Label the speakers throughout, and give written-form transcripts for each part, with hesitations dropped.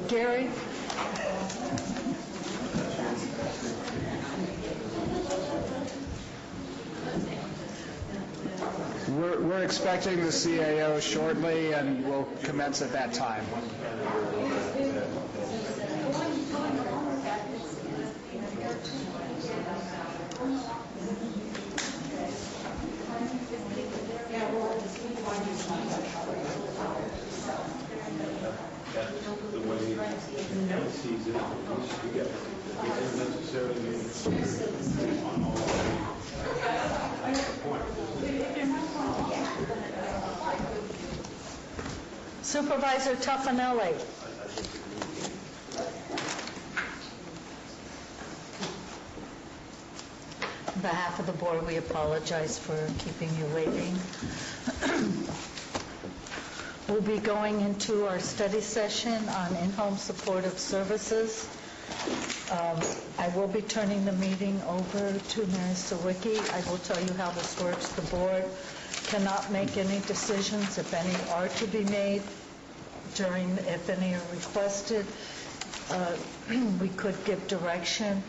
Speaker 1: Gary?
Speaker 2: We're expecting the CAO shortly, and we'll commence at that time.
Speaker 3: The way he sees it, it doesn't necessarily mean on all
Speaker 1: Supervisor Tuffanelli. On behalf of the board, we apologize for keeping you waiting. We'll be going into our study session on in-home supportive services. I will be turning the meeting over to Mary Sawicki. I will tell you how this works. The board cannot make any decisions, if any are to be made, if any are requested. We could give direction.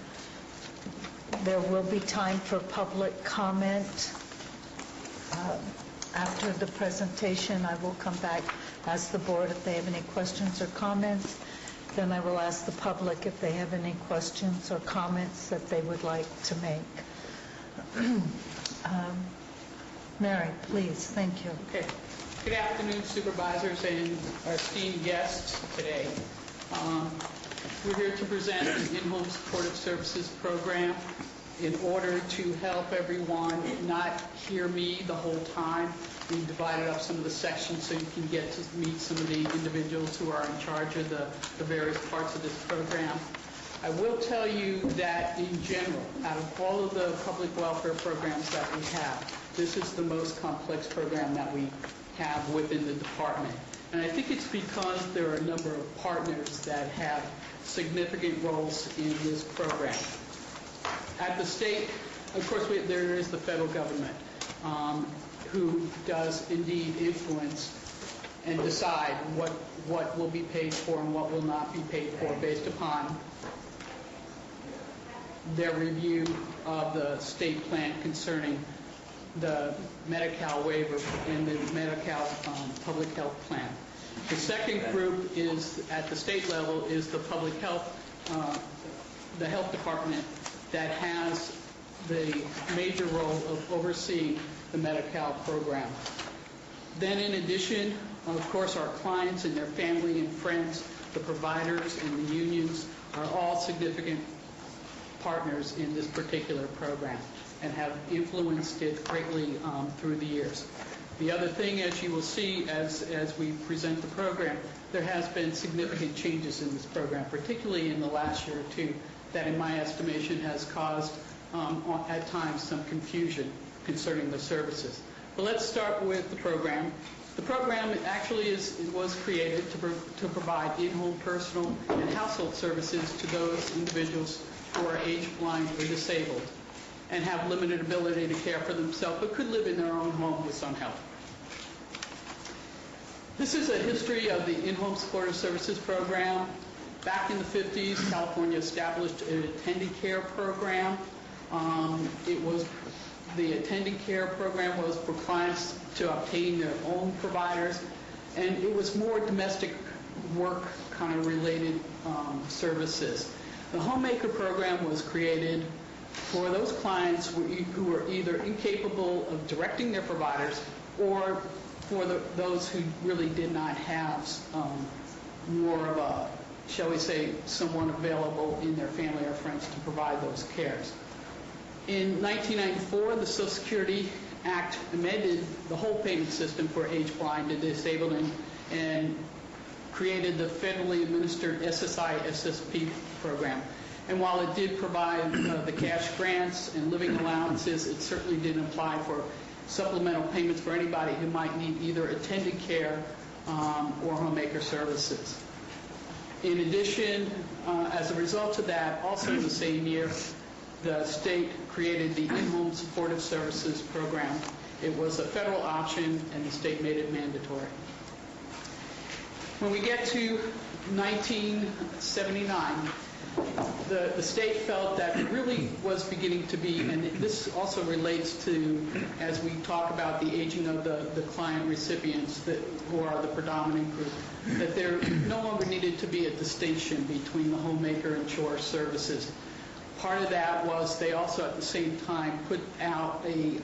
Speaker 1: There will be time for public comment. After the presentation, I will come back, ask the board if they have any questions or comments. Then I will ask the public if they have any questions or comments that they would like to make. Mary, please. Thank you.
Speaker 4: Okay. Good afternoon, supervisors and our esteemed guests today. We're here to present the in-home supportive services program in order to help everyone not hear me the whole time. We've divided up some of the sections so you can get to meet some of the individuals who are in charge of the various parts of this program. I will tell you that in general, out of all of the public welfare programs that we have, this is the most complex program that we have within the department. And I think it's because there are a number of partners that have significant roles in this program. At the state, of course, there is the federal government who does indeed influence and decide what will be paid for and what will not be paid for based upon their review of the state plan concerning the Medi-Cal waiver and the Medi-Cal public health plan. The second group is, at the state level, is the public health, the health department that has the major role of overseeing the Medi-Cal program. Then in addition, of course, our clients and their family and friends, the providers and the unions are all significant partners in this particular program and have influenced it greatly through the years. The other thing, as you will see as we present the program, there has been significant changes in this program, particularly in the last year or two, that in my estimation has caused at times some confusion concerning the services. But let's start with the program. The program actually was created to provide in-home personal and household services to those individuals who are age blind or disabled and have limited ability to care for themselves but could live in their own home with some help. This is a history of the in-home supportive services program. Back in the 50s, California established an attendant care program. The attendant care program was for clients to obtain their own providers, and it was more domestic work kind of related services. The homemaker program was created for those clients who were either incapable of directing their providers or for those who really did not have more of a, shall we say, someone available in their family or friends to provide those cares. In 1994, the Social Security Act amended the whole payment system for age blind and disabled and created the federally administered SSI-SSP program. And while it did provide the cash grants and living allowances, it certainly didn't apply for supplemental payments for anybody who might need either attendant care or homemaker services. In addition, as a result of that, also in the same year, the state created the in-home supportive services program. It was a federal option, and the state made it mandatory. When we get to 1979, the state felt that it really was beginning to be, and this also relates to, as we talk about the aging of the client recipients who are the predominant group, that there no longer needed to be a distinction between the homemaker and chore services. Part of that was they also at the same time put out a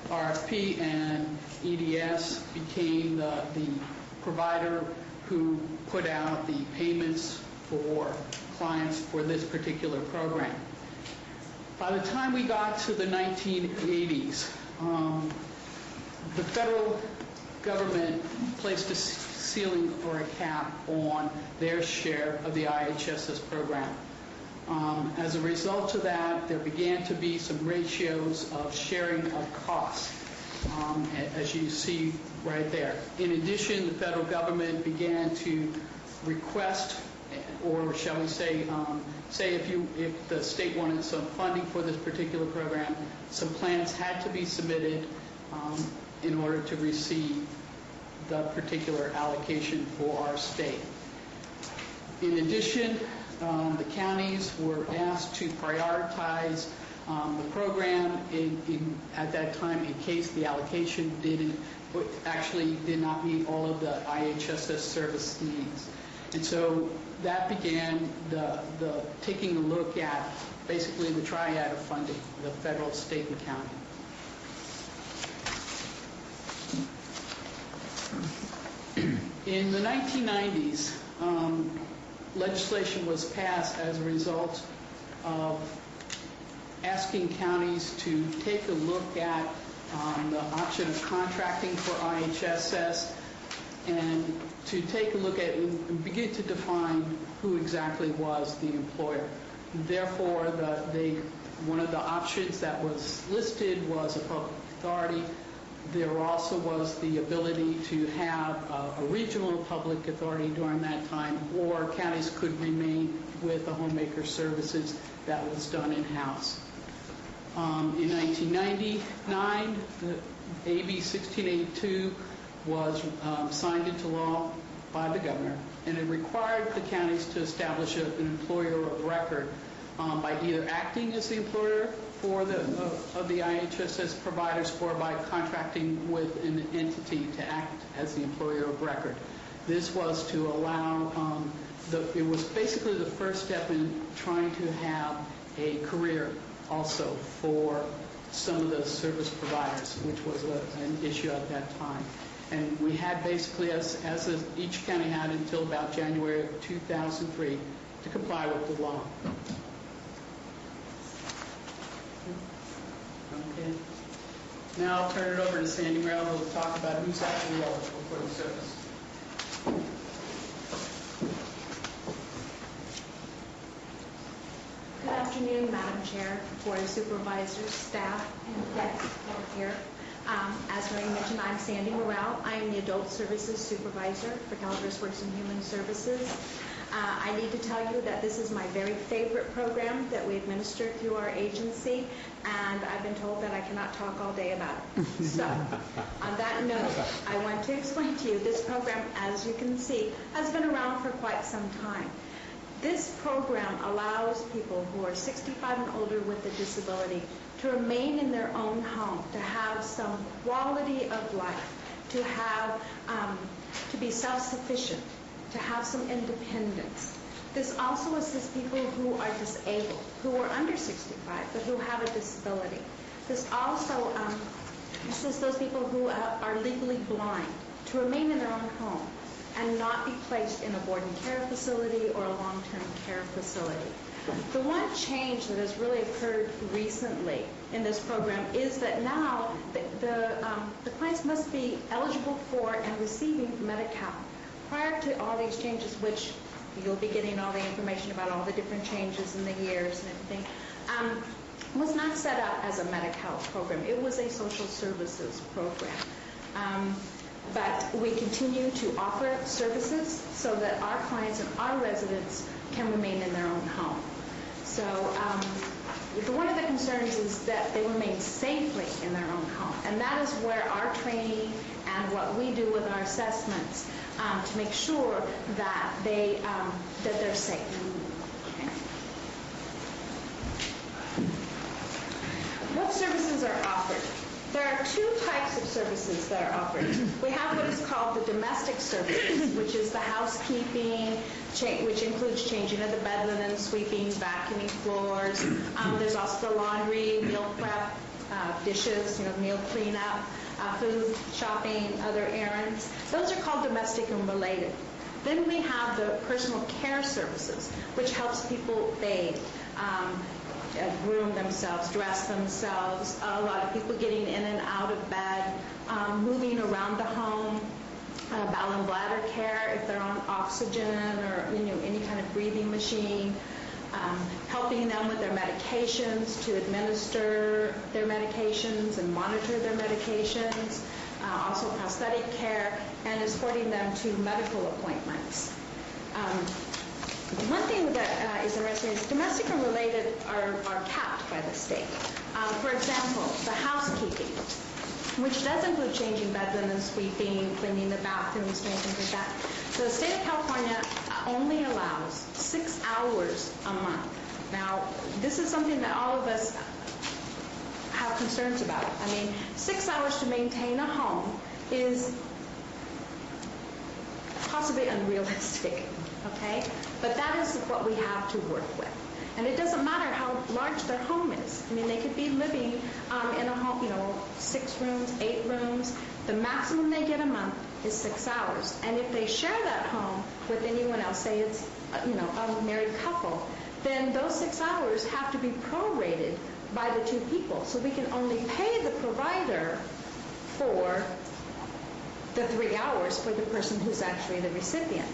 Speaker 4: RFP, and EDS became the provider who put out the payments for clients for this particular program. By the time we got to the 1980s, the federal government placed a ceiling or a cap on their share of the IHSS program. As a result of that, there began to be some ratios of sharing of costs, as you see right there. In addition, the federal government began to request, or shall we say, if the state wanted some funding for this particular program, some plans had to be submitted in order to receive the particular allocation for our state. In addition, the counties were asked to prioritize the program at that time in case the allocation did not meet all of the IHSS service needs. And so that began the taking a look at basically the triad of funding, the federal, state, and county. In the 1990s, legislation was passed as a result of asking counties to take a look at the option of contracting for IHSS and to take a look at and begin to define who exactly was the employer. Therefore, one of the options that was listed was a public authority. There also was the ability to have a regional public authority during that time, or counties could remain with the homemaker services that was done in-house. In 1999, the AB 1682 was signed into law by the governor, and it required the counties to establish an employer of record by either acting as the employer of the IHSS providers or by contracting with an entity to act as the employer of record. This was to allow, it was basically the first step in trying to have a career also for some of the service providers, which was an issue at that time. And we had basically, as each county had until about January of 2003 to comply with the law. Okay. Now I'll turn it over to Sandy Merrill, who will talk about who's actually eligible for the service.
Speaker 5: Good afternoon, Madam Chair, Board of Supervisors, staff, and guests over here. As Marie mentioned, I'm Sandy Morrell. I'm the Adult Services Supervisor for Calaveras Works and Human Services. I need to tell you that this is my very favorite program that we administer through our agency, and I've been told that I cannot talk all day about it. So, on that note, I want to explain to you this program, as you can see, has been around for quite some time. This program allows people who are 65 and older with a disability to remain in their own home, to have some quality of life, to have, to be self-sufficient, to have some independence. This also assists people who are disabled, who are under 65, but who have a disability. This also assists those people who are legally blind to remain in their own home and not be placed in a board and care facility or a long-term care facility. The one change that has really occurred recently in this program is that now the clients must be eligible for and receiving Medi-Cal. Prior to all these changes, which you'll be getting all the information about all the different changes in the years and everything, was not set up as a Medi-Cal program. It was a social services program. But we continue to offer services so that our clients and our residents can remain in their own home. So one of the concerns is that they remain safely in their own home. And that is where our training and what we do with our assessments to make sure that they're safe. Okay. What services are offered? There are two types of services that are offered. We have what is called the domestic services, which is the housekeeping, which includes changing of the bed linen, sweeping, vacuuming floors. There's also the laundry, meal prep, dishes, meal cleanup, food, shopping, other errands. Those are called domestic and related. Then we have the personal care services, which helps people bathe, groom themselves, dress themselves, a lot of people getting in and out of bed, moving around the home, bowel and bladder care if they're on oxygen or any kind of breathing machine, helping them with their medications, to administer their medications and monitor their medications, also prosthetic care, and escorting them to medical appointments. One thing that is interesting is domestic and related are capped by the state. For example, the housekeeping, which does include changing bed linen, sweeping, cleaning the bathrooms, things like that. So the state of California only allows 6 hours a month. Now, this is something that all of us have concerns about. I mean, 6 hours to maintain a home is possibly unrealistic, okay? But that is what we have to work with. And it doesn't matter how large their home is. I mean, they could be living in a home, 6 rooms, 8 rooms. The maximum they get a month is 6 hours. And if they share that home with anyone else, say it's, a married couple, then those 6 hours have to be prorated by the 2 people. So we can only pay the provider for the 3 hours for the person who's actually the recipient.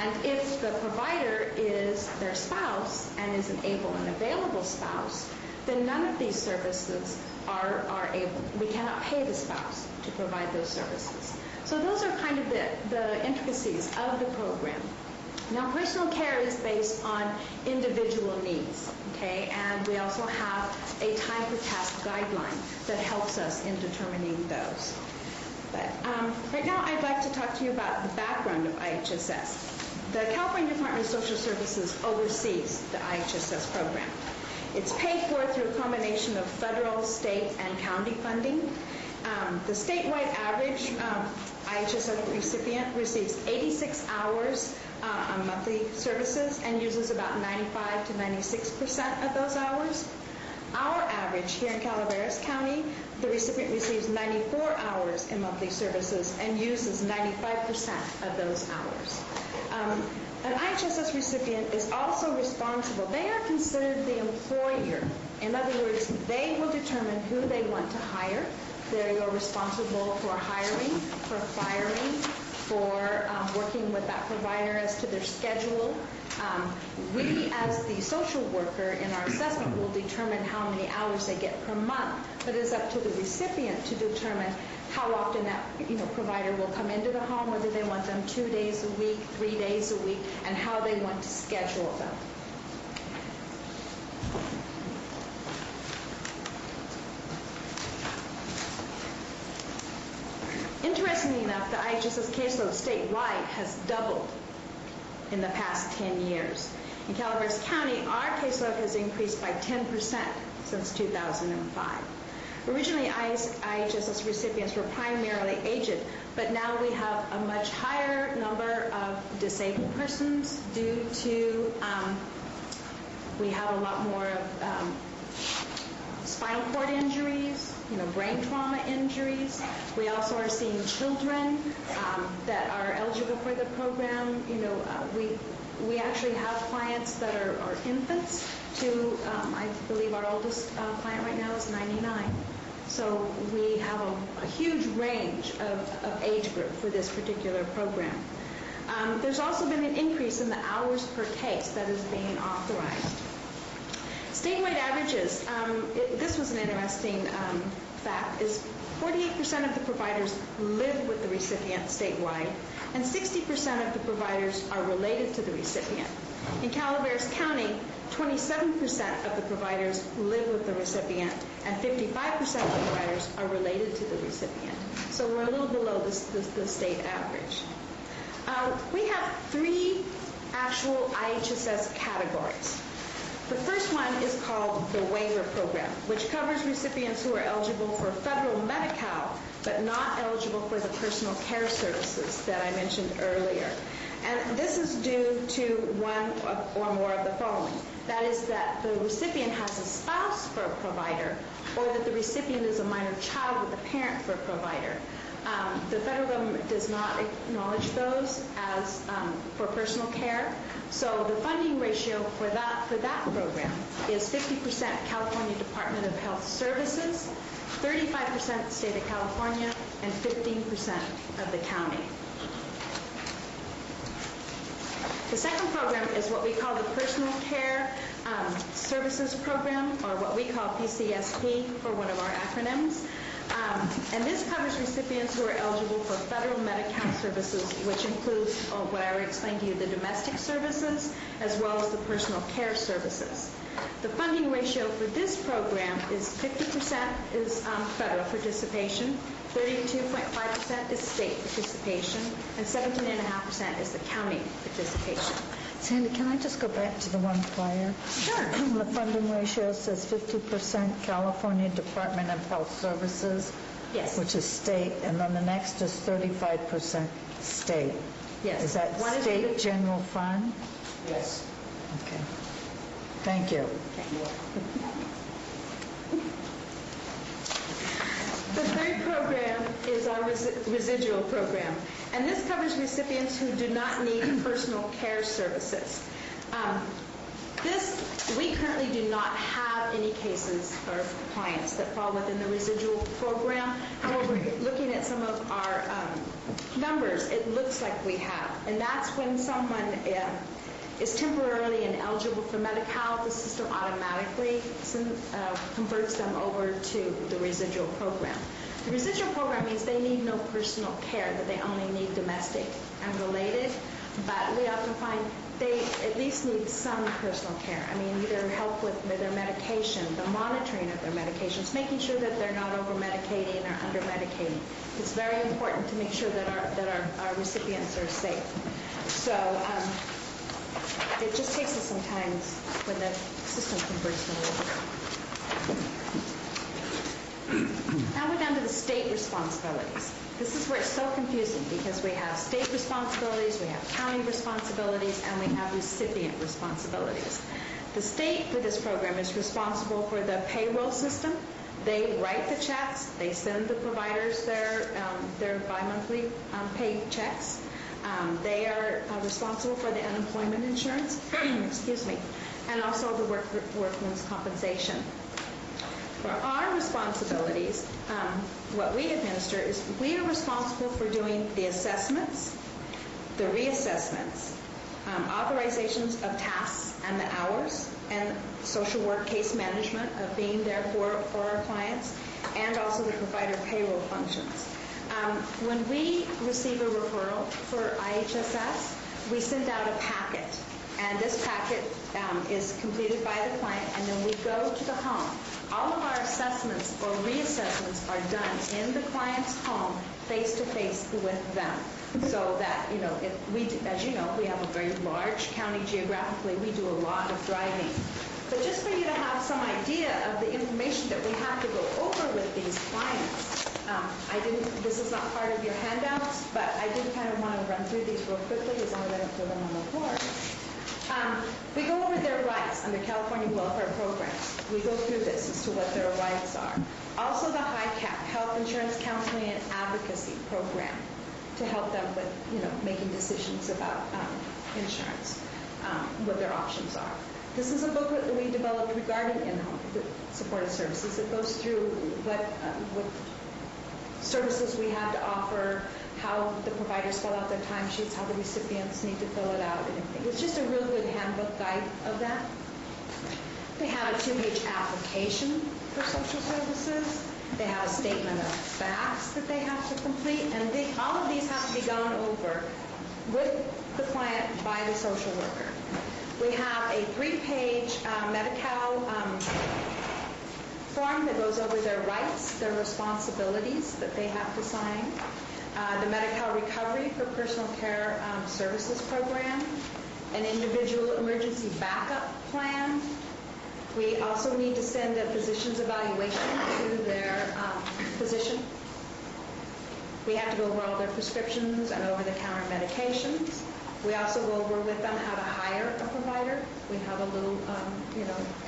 Speaker 5: And if the provider is their spouse and is an able and available spouse, then none of these services are able. We cannot pay the spouse to provide those services. So those are kind of the intricacies of the program. Now, personal care is based on individual needs, okay? And we also have a time per task guideline that helps us in determining those. But right now, I'd like to talk to you about the background of IHSS. The California Department of Social Services oversees the IHSS program. It's paid for through a combination of federal, state, and county funding. The statewide average IHSS recipient receives 86 hours on monthly services and uses about 95 to 96% of those hours. Our average here in Calaveras County, the recipient receives 94 hours in monthly services and uses 95% of those hours. An IHSS recipient is also responsible. They are considered the employer. In other words, they will determine who they want to hire. They are responsible for hiring, for firing, for working with that provider as to their schedule. We, as the social worker in our assessment, will determine how many hours they get per month, but it's up to the recipient to determine how often that provider will come into the home, whether they want them 2 days a week, 3 days a week, and how they want to schedule them. Interestingly enough, the IHSS caseload statewide has doubled in the past 10 years. In Calaveras County, our caseload has increased by 10% since 2005. Originally, IHSS recipients were primarily aged, but now we have a much higher number of disabled persons due to, we have a lot more of spinal cord injuries, brain trauma injuries. We also are seeing children that are eligible for the program. We actually have clients that are infants to, I believe our oldest client right now is 99. So we have a huge range of age group for this particular program. There's also been an increase in the hours per case that is being authorized. Statewide averages, this was an interesting fact, is 48% of the providers live with the recipient statewide, and 60% of the providers are related to the recipient. In Calaveras County, 27% of the providers live with the recipient, and 55% of the providers are related to the recipient. So we're a little below the state average. We have 3 actual IHSS categories. The first one is called the waiver program, which covers recipients who are eligible for federal Medi-Cal, but not eligible for the personal care services that I mentioned earlier. And this is due to one or more of the following. That is that the recipient has a spouse for a provider, or that the recipient is a minor child with a parent for a provider. The federal government does not acknowledge those as for personal care. So the funding ratio for that program is 50% California Department of Health Services, 35% state of California, and 15% of the county. The second program is what we call the Personal Care Services Program, or what we call PCSP for one of our acronyms. And this covers recipients who are eligible for federal Medi-Cal services, which includes what I already explained to you, the domestic services, as well as the personal care services. The funding ratio for this program is 50% is federal participation, 32.5% is state participation, and 17.5% is the county participation.
Speaker 1: Sandy, can I just go back to the one prior?
Speaker 5: Sure.
Speaker 1: The funding ratio says 50% California Department of Health Services,
Speaker 5: Yes.
Speaker 1: which is state, and then the next is 35% state.
Speaker 5: Yes.
Speaker 1: Is that
Speaker 5: One is
Speaker 1: state
Speaker 5: the-
Speaker 1: general fund?
Speaker 4: Yes.
Speaker 1: Okay. Thank you.
Speaker 5: The third program is our residual program, and this covers recipients who do not need personal care services. We currently do not have any cases or clients that fall within the residual program. However, looking at some of our numbers, it looks like we have, and that's when someone is temporarily ineligible for Medi-Cal, the system automatically converts them over to the residual program. The residual program means they need no personal care, that they only need domestic and related, but we often find they at least need some personal care. I mean, either help with their medication, the monitoring of their medications, making sure that they're not over-medicating or under-medicating. It's very important to make sure that our recipients are safe. So it just takes us some time when the system converts them over. Now we're down to the state responsibilities. This is where it's so confusing because we have state responsibilities, we have county responsibilities, and we have recipient responsibilities. The state for this program is responsible for the payroll system. They write the checks, they send the providers their bi-monthly pay checks. They are responsible for the unemployment insurance, excuse me, and also the workman's compensation. For our responsibilities, what we administer is we are responsible for doing the assessments, the reassessments, authorizations of tasks and the hours, and social work case management of being there for our clients, and also the provider payroll functions. When we receive a referral for IHSS, we send out a packet, and this packet is completed by the client, and then we go to the home. All of our assessments or reassessments are done in the client's home, face-to-face with them, so that, as you know, we have a very large county geographically. We do a lot of driving. But just for you to have some idea of the information that we have to go over with these clients, this is not part of your handouts, but I did kind of want to run through these real quickly as long as I don't put them on the floor. We go over their rights under California welfare programs. We go through this as to what their rights are. Also the HICAP, Health Insurance Counseling and Advocacy Program, to help them with, making decisions about insurance, what their options are. This is a booklet that we developed regarding in-home supported services. It goes through what services we have to offer, how the providers fill out their timesheets, how the recipients need to fill it out, and everything. It's just a real good handbook guide of that. They have a 2-page application for social services. They have a statement of facts that they have to complete, and all of these have to be gone over with the client by the social worker. We have a 3-page Medi-Cal form that goes over their rights, their responsibilities that they have to sign.
Speaker 6: the Medi-Cal Recovery for Personal Care Services Program, an individual emergency backup plan. We also need to send a physician's evaluation to their physician. We have to go over all their prescriptions and over-the-counter medications. We also go over with them how to hire a provider. We have a little,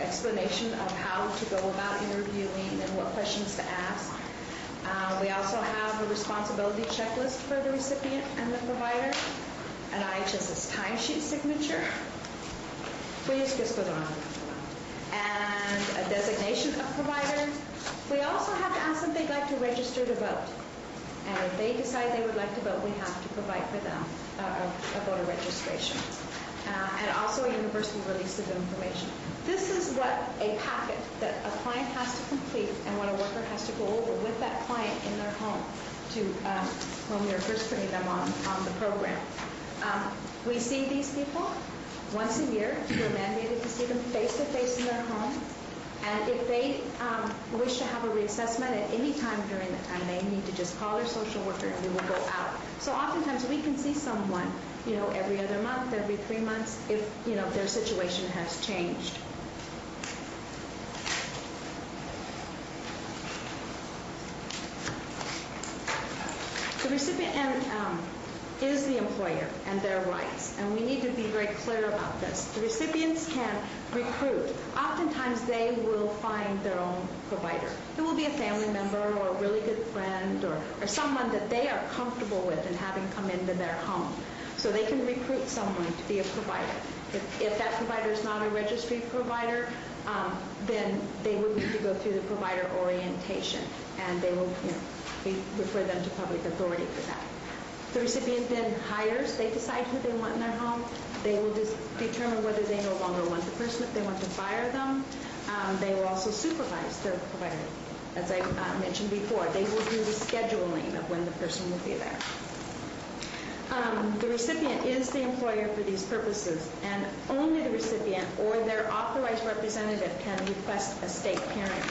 Speaker 6: explanation of how to go about interviewing and what questions to ask. We also have a responsibility checklist for the recipient and the provider, an IHSS timesheet signature. Please just go on. And a designation of provider. We also have to ask them if they'd like to register to vote. And if they decide they would like to vote, we have to provide for them a voter registration. And also a universal release of information. This is what a packet that a client has to complete and what a worker has to go over with that client in their home to when we are first putting them on the program. We see these people once a year. We're mandated to see them face-to-face in their home. And if they wish to have a reassessment at any time during the time, they need to just call their social worker and we will go out. So oftentimes we can see someone, every other month, every 3 months, if, their situation has changed. The recipient is the employer and their rights, and we need to be very clear about this. The recipients can recruit. Oftentimes they will find their own provider. It will be a family member or a really good friend or someone that they are comfortable with and having come into their home. So they can recruit someone to be a provider. If that provider is not a registry provider, then they would need to go through the provider orientation, and they will we refer them to public authority for that. The recipient then hires. They decide who they want in their home. They will determine whether they no longer want the person, if they want to fire them. They will also supervise the provider. As I mentioned before, they will do the scheduling of when the person will be there. The recipient is the employer for these purposes, and only the recipient or their authorized representative can request a state hearing.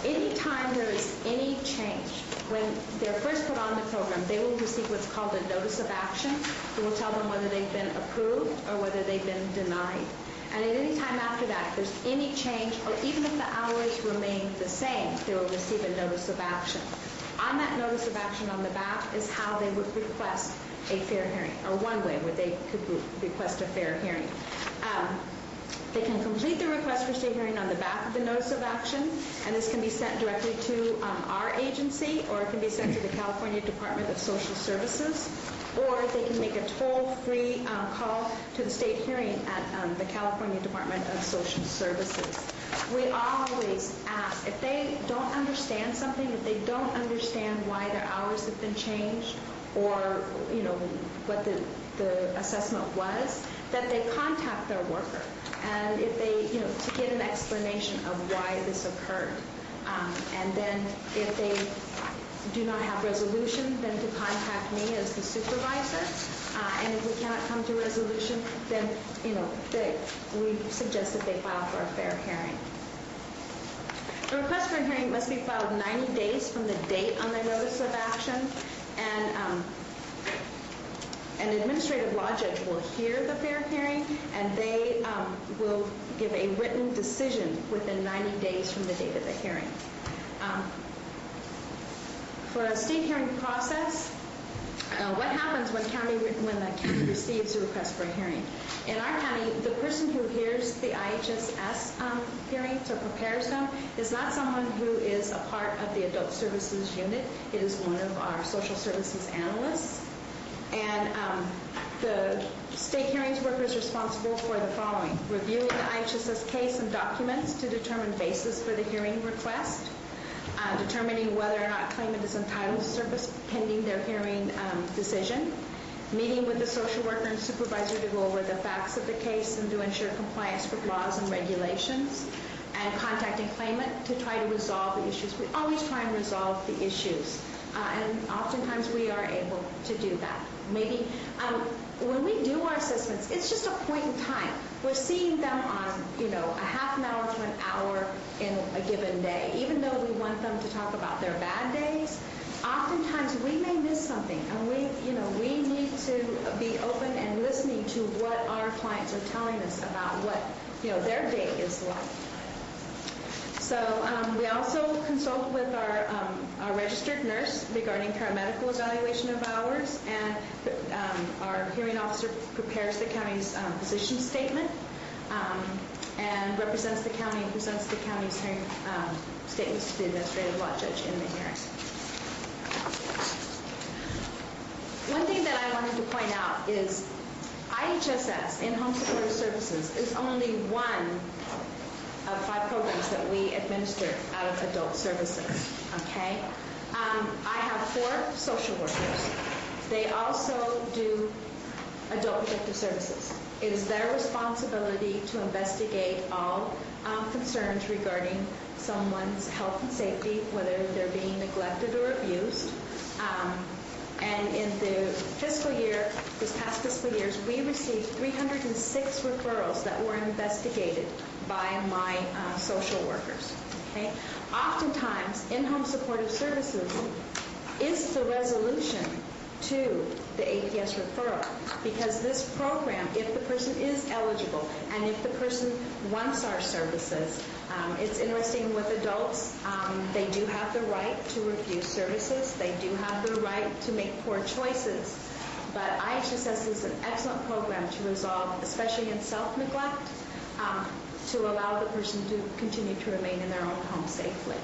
Speaker 6: Anytime there is any change, when they're first put on the program, they will receive what's called a notice of action. It will tell them whether they've been approved or whether they've been denied. And at any time after that, if there's any change, or even if the hours remain the same, they will receive a notice of action. On that notice of action on the back is how they would request a fair hearing, or one way where they could request a fair hearing. They can complete the request for state hearing on the back of the notice of action, and this can be sent directly to our agency, or it can be sent to the California Department of Social Services, or they can make a toll-free call to the state hearing at the California Department of Social Services. We always ask, if they don't understand something, if they don't understand why their hours have been changed, or what the assessment was, that they contact their worker. And if they, to get an explanation of why this occurred. And then if they do not have resolution, then to contact me as the supervisor. And if we cannot come to resolution, then, we suggest that they file for a fair hearing. The request for a hearing must be filed 90 days from the date on the notice of action. And an administrative law judge will hear the fair hearing, and they will give a written decision within 90 days from the date of the hearing. For a state hearing process, what happens when the county receives a request for a hearing? In our county, the person who hears the IHSS hearings or prepares them is not someone who is a part of the adult services unit. It is one of our social services analysts. And the state hearings worker is responsible for the following: reviewing the IHSS case and documents to determine basis for the hearing request, determining whether or not claimant is entitled to service pending their hearing decision, meeting with the social worker and supervisor to go over the facts of the case and to ensure compliance with laws and regulations, and contacting claimant to try to resolve the issues. We always try and resolve the issues, and oftentimes we are able to do that. Maybe when we do our assessments, it's just a point in time. We're seeing them on, a half an hour to an hour in a given day. Even though we want them to talk about their bad days, oftentimes we may miss something, and we need to be open and listening to what our clients are telling us about what, their day is like. So we also consult with our registered nurse regarding paramedical evaluation of hours, and our hearing officer prepares the county's position statement and represents the county and presents the county's hearing statements to the administrative law judge in the hearing. One thing that I wanted to point out is IHSS, In-Home Supportive Services, is only one of 5 programs that we administer out of adult services, okay? I have 4 social workers. They also do adult protective services. It is their responsibility to investigate all concerns regarding someone's health and safety, whether they're being neglected or abused. And in the fiscal year, this past fiscal years, we received 306 referrals that were investigated by my social workers. Okay? Oftentimes, in-home supportive services is the resolution to the APS referral, because this program, if the person is eligible and if the person wants our services, it's interesting with adults, they do have the right to refuse services, they do have the right to make poor choices, but IHSS is an excellent program to resolve, especially in self-neglect, to allow the person to continue to remain in their own home safely.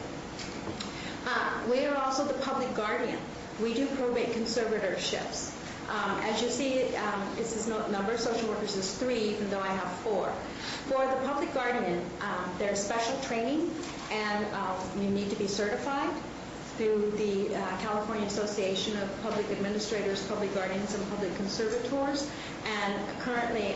Speaker 6: We are also the public guardian. We do probate conservatorships. As you see, it says number of social workers is 3, even though I have 4. For the public guardian, there's special training, and you need to be certified through the California Association of Public Administrators, Public Guardians, and Public Conservators. And currently,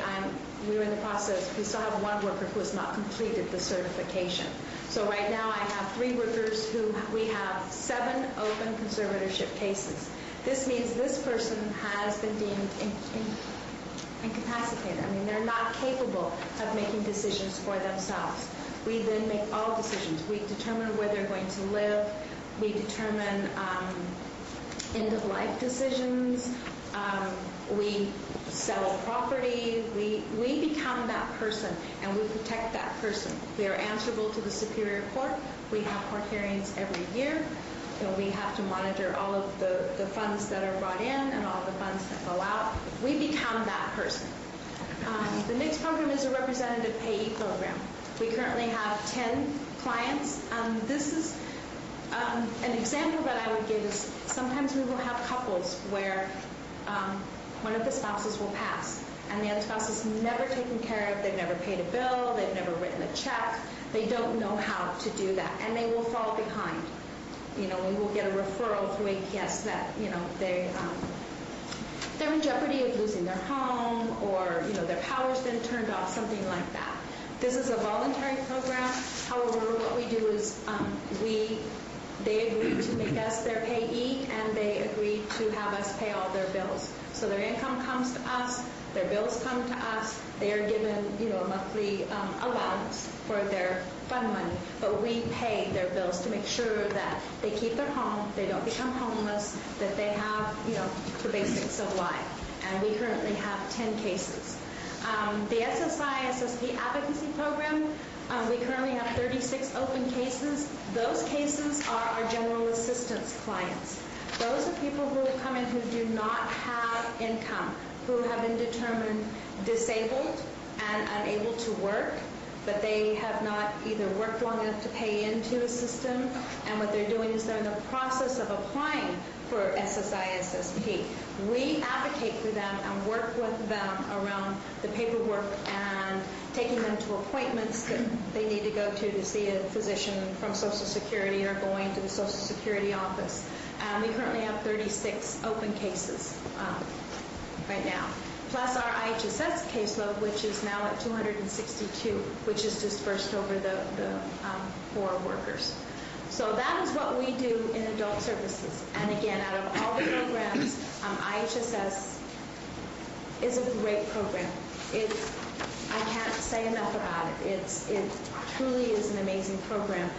Speaker 6: we're in the process. We still have 1 worker who has not completed the certification. So right now, I have 3 workers who we have 7 open conservatorship cases. This means this person has been deemed incapacitated. I mean, they're not capable of making decisions for themselves. We then make all decisions. We determine where they're going to live. We determine end-of-life decisions. We sell property. We become that person, and we protect that person. We are answerable to the Superior Court. We have court hearings every year. We have to monitor all of the funds that are brought in and all the funds that go out. We become that person. The next program is a representative payee program. We currently have 10 clients. This is an example that I would give is sometimes we will have couples where one of the spouses will pass and the other spouse is never taken care of. They've never paid a bill. They've never written a check. They don't know how to do that, and they will fall behind. We will get a referral through APS that, they're in jeopardy of losing their home, or, their power's been turned off, something like that. This is a voluntary program. However, what we do is they agree to make us their payee, and they agree to have us pay all their bills. So their income comes to us, their bills come to us, they are given, a monthly allowance for their fund money, but we pay their bills to make sure that they keep their home, they don't become homeless, that they have, the basics of life. And we currently have 10 cases. The SSI SSP advocacy program, we currently have 36 open cases. Those cases are our general assistance clients. Those are people who come in who do not have income, who have been determined disabled and unable to work, but they have not either worked long enough to pay into the system, and what they're doing is they're in the process of applying for SSI SSP. We advocate for them and work with them around the paperwork and taking them to appointments that they need to go to see a physician from Social Security, or going to the Social Security office. We currently have 36 open cases right now, plus our IHSS caseload, which is now at 262, which is dispersed over the 4 workers. So that is what we do in adult services. And again, out of all the programs, IHSS is a great program. I can't say enough about it. It truly is an amazing program.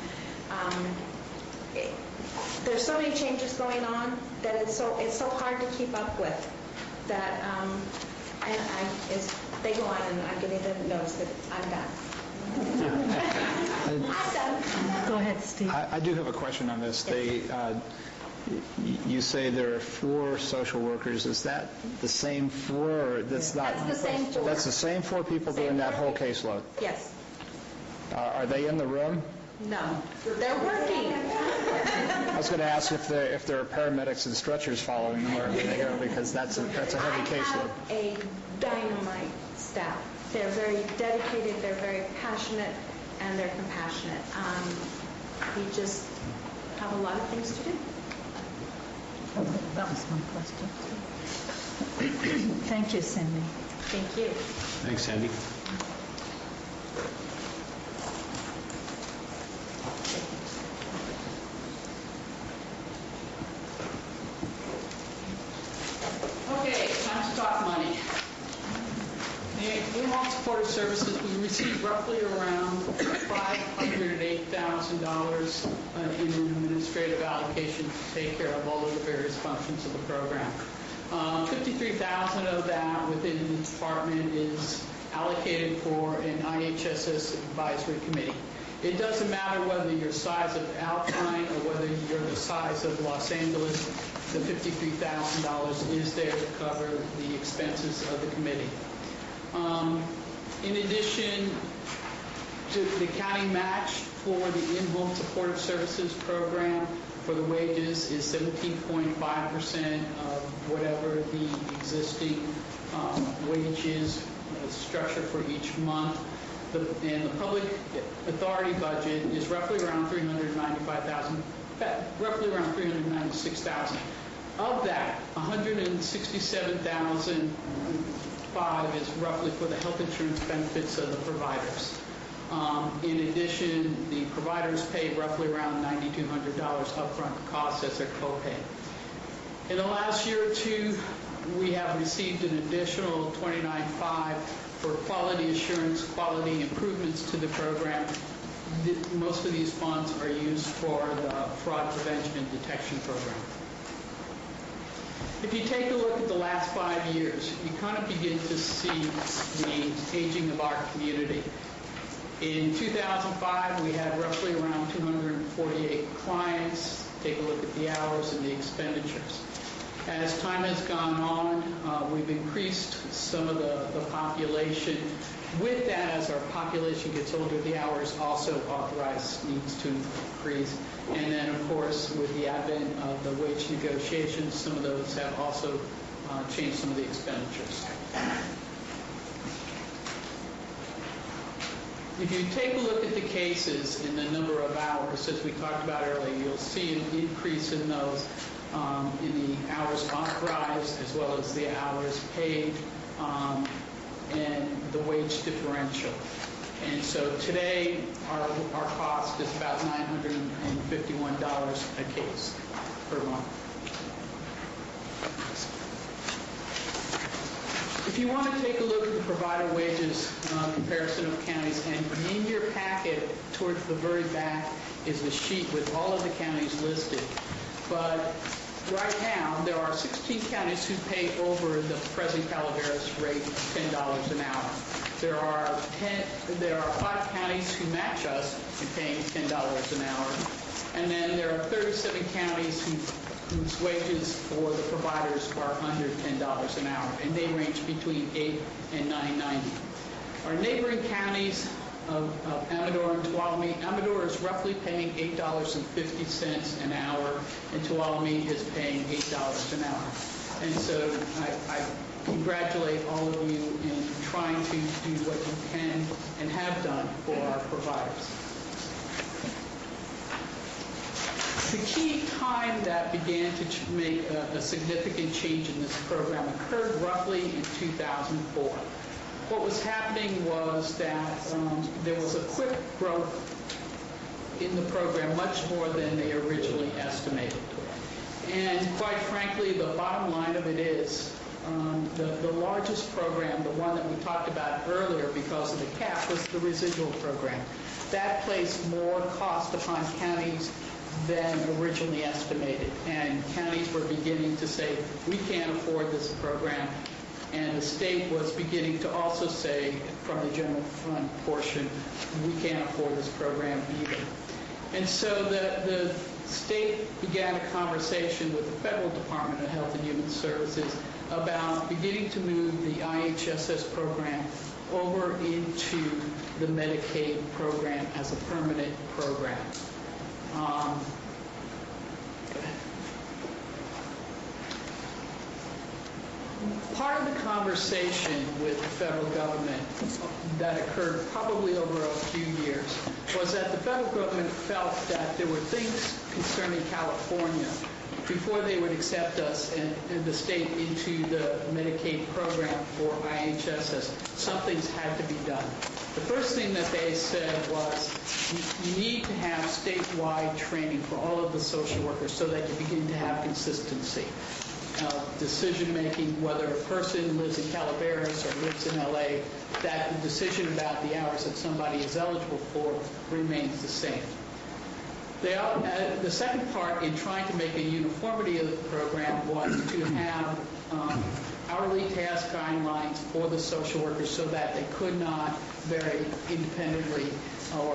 Speaker 6: there's so many changes going on that it's so hard to keep up with that, they go on and I'm getting the notice that I'm done. I'm done.
Speaker 1: Go ahead, Steve.
Speaker 2: I do have a question on this. You say there are 4 social workers. Is that the same 4, or that's not?
Speaker 6: That's the same 4.
Speaker 2: That's the same 4 people doing that whole caseload?
Speaker 6: Yes.
Speaker 2: Are they in the room?
Speaker 6: No. They're working.
Speaker 2: I was going to ask if there are paramedics and stretchers following them wherever they go, because that's a heavy caseload.
Speaker 6: I have a dynamite staff. They're very dedicated, they're very passionate, and they're compassionate. We just have a lot of things to do.
Speaker 1: That was my question. Thank you, Cindy.
Speaker 6: Thank you.
Speaker 3: Thanks, Sandy.
Speaker 4: Okay, time to talk money. The in-home supportive services, we received roughly around $508,000 in administrative allocation to take care of all of the various functions of the program. $53,000 of that within the department is allocated for an IHSS advisory committee. It doesn't matter whether you're the size of Alpine or whether you're the size of Los Angeles, the $53,000 is there to cover the expenses of the committee. In addition to the county match for the in-home supportive services program for the wages is 17.5% of whatever the existing wages structure for each month. And the public authority budget is roughly around $395,000, roughly around $396,000. Of that, $167,005 is roughly for the health insurance benefits of the providers. In addition, the providers pay roughly around $9,200 upfront costs as their copay. In the last year or two, we have received an additional $29,500 for quality assurance, quality improvements to the program. Most of these funds are used for the fraud prevention and detection program. If you take a look at the last 5 years, you kind of begin to see the aging of our community. In 2005, we had roughly around 248 clients. Take a look at the hours and the expenditures. As time has gone on, we've increased some of the population. With that, as our population gets older, the hours also authorized needs to increase. And then, of course, with the advent of the wage negotiations, some of those have also changed some of the expenditures. If you take a look at the cases and the number of hours, as we talked about earlier, you'll see an increase in those, in the hours authorized as well as the hours paid, and the wage differential. And so today, our cost is about $951 a case per month. If you want to take a look at the provider wages comparison of counties, and in your packet towards the very back is the sheet with all of the counties listed. But right now, there are 16 counties who pay over the present Calaveras rate of $10 an hour. There are 5 counties who match us in paying $10 an hour. And then there are 37 counties whose wages for the providers are under $10 an hour, and they range between $8 and $9.90. Our neighboring counties of Amador and Tuolumne, Amador is roughly paying $8.50 an hour, and Tuolumne is paying $8 an hour. And so I congratulate all of you in trying to do what you can and have done for our providers. The key time that began to make a significant change in this program occurred roughly in 2004. What was happening was that there was a quick growth in the program, much more than they originally estimated. And quite frankly, the bottom line of it is the largest program, the one that we talked about earlier because of the cap, was the residual program. That placed more cost upon counties than originally estimated. And counties were beginning to say, we can't afford this program. And the state was beginning to also say, from the general fund portion, we can't afford this program either. And so the state began a conversation with the Federal Department of Health and Human Services about beginning to move the IHSS program over into the Medicaid program as a permanent program. Part of the conversation with the federal government that occurred probably over a few years was that the federal government felt that there were things concerning California before they would accept us and the state into the Medicaid program for IHSS. Some things had to be done. The first thing that they said was, you need to have statewide training for all of the social workers so that you begin to have consistency. Decision-making, whether a person lives in Calaveras or lives in LA, that the decision about the hours that somebody is eligible for remains the same. The second part in trying to make a uniformity of the program was to have hourly task guidelines for the social workers so that they could not vary independently or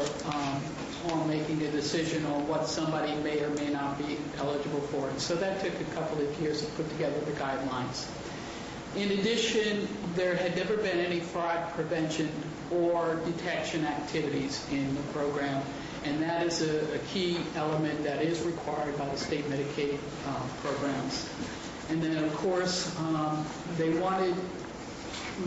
Speaker 4: on making a decision on what somebody may or may not be eligible for. And so that took a couple of years to put together the guidelines. In addition, there had never been any fraud prevention or detection activities in the program, and that is a key element that is required by the state Medicaid programs. And then, of course, they wanted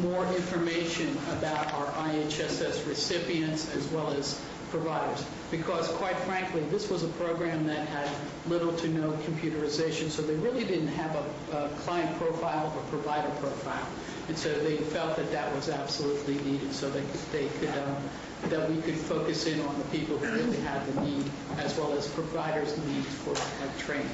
Speaker 4: more information about our IHSS recipients as well as providers, because quite frankly, this was a program that had little to no computerization, so they really didn't have a client profile or provider profile. And so they felt that that was absolutely needed so that we could focus in on the people who really had the need, as well as providers' needs for training.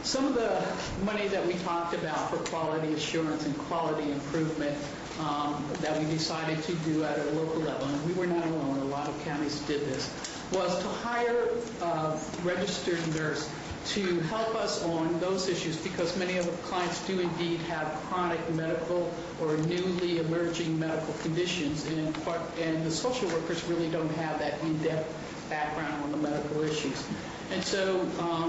Speaker 4: Some of the money that we talked about for quality assurance and quality improvement that we decided to do at a local level, and we were not alone, a lot of counties did this, was to hire a registered nurse to help us on those issues, because many of the clients do indeed have chronic medical or newly emerging medical conditions, and the social workers really don't have that in-depth background on the medical issues. And so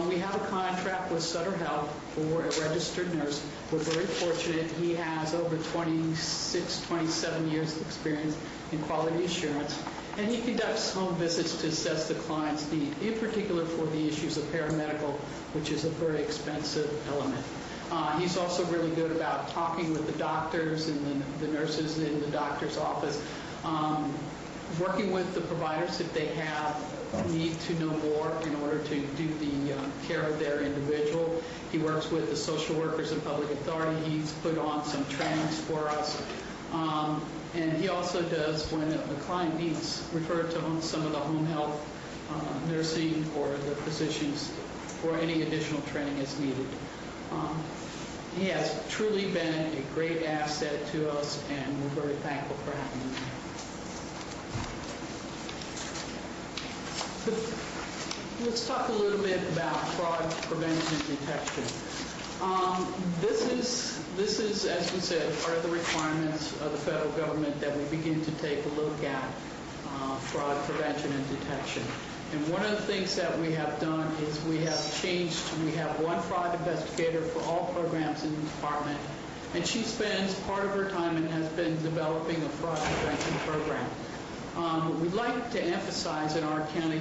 Speaker 4: we have a contract with Sutter Health for a registered nurse. We're very fortunate. He has over 26, 27 years of experience in quality assurance. And he conducts home visits to assess the client's need, in particular for the issues of paramedical, which is a very expensive element. He's also really good about talking with the doctors and the nurses in the doctor's office, working with the providers if they need to know more in order to do the care of their individual. He works with the social workers and public authority. He's put on some trainings for us. And he also does, when a client needs, refer to some of the home health nursing or the physicians for any additional training as needed. He has truly been a great asset to us, and we're very thankful for having him. Let's talk a little bit about fraud prevention and detection. This is, as we said, part of the requirements of the federal government that we begin to take a look at fraud prevention and detection. And one of the things that we have done is we have one fraud investigator for all programs in the department, and she spends part of her time and has been developing a fraud prevention program. We'd like to emphasize in our county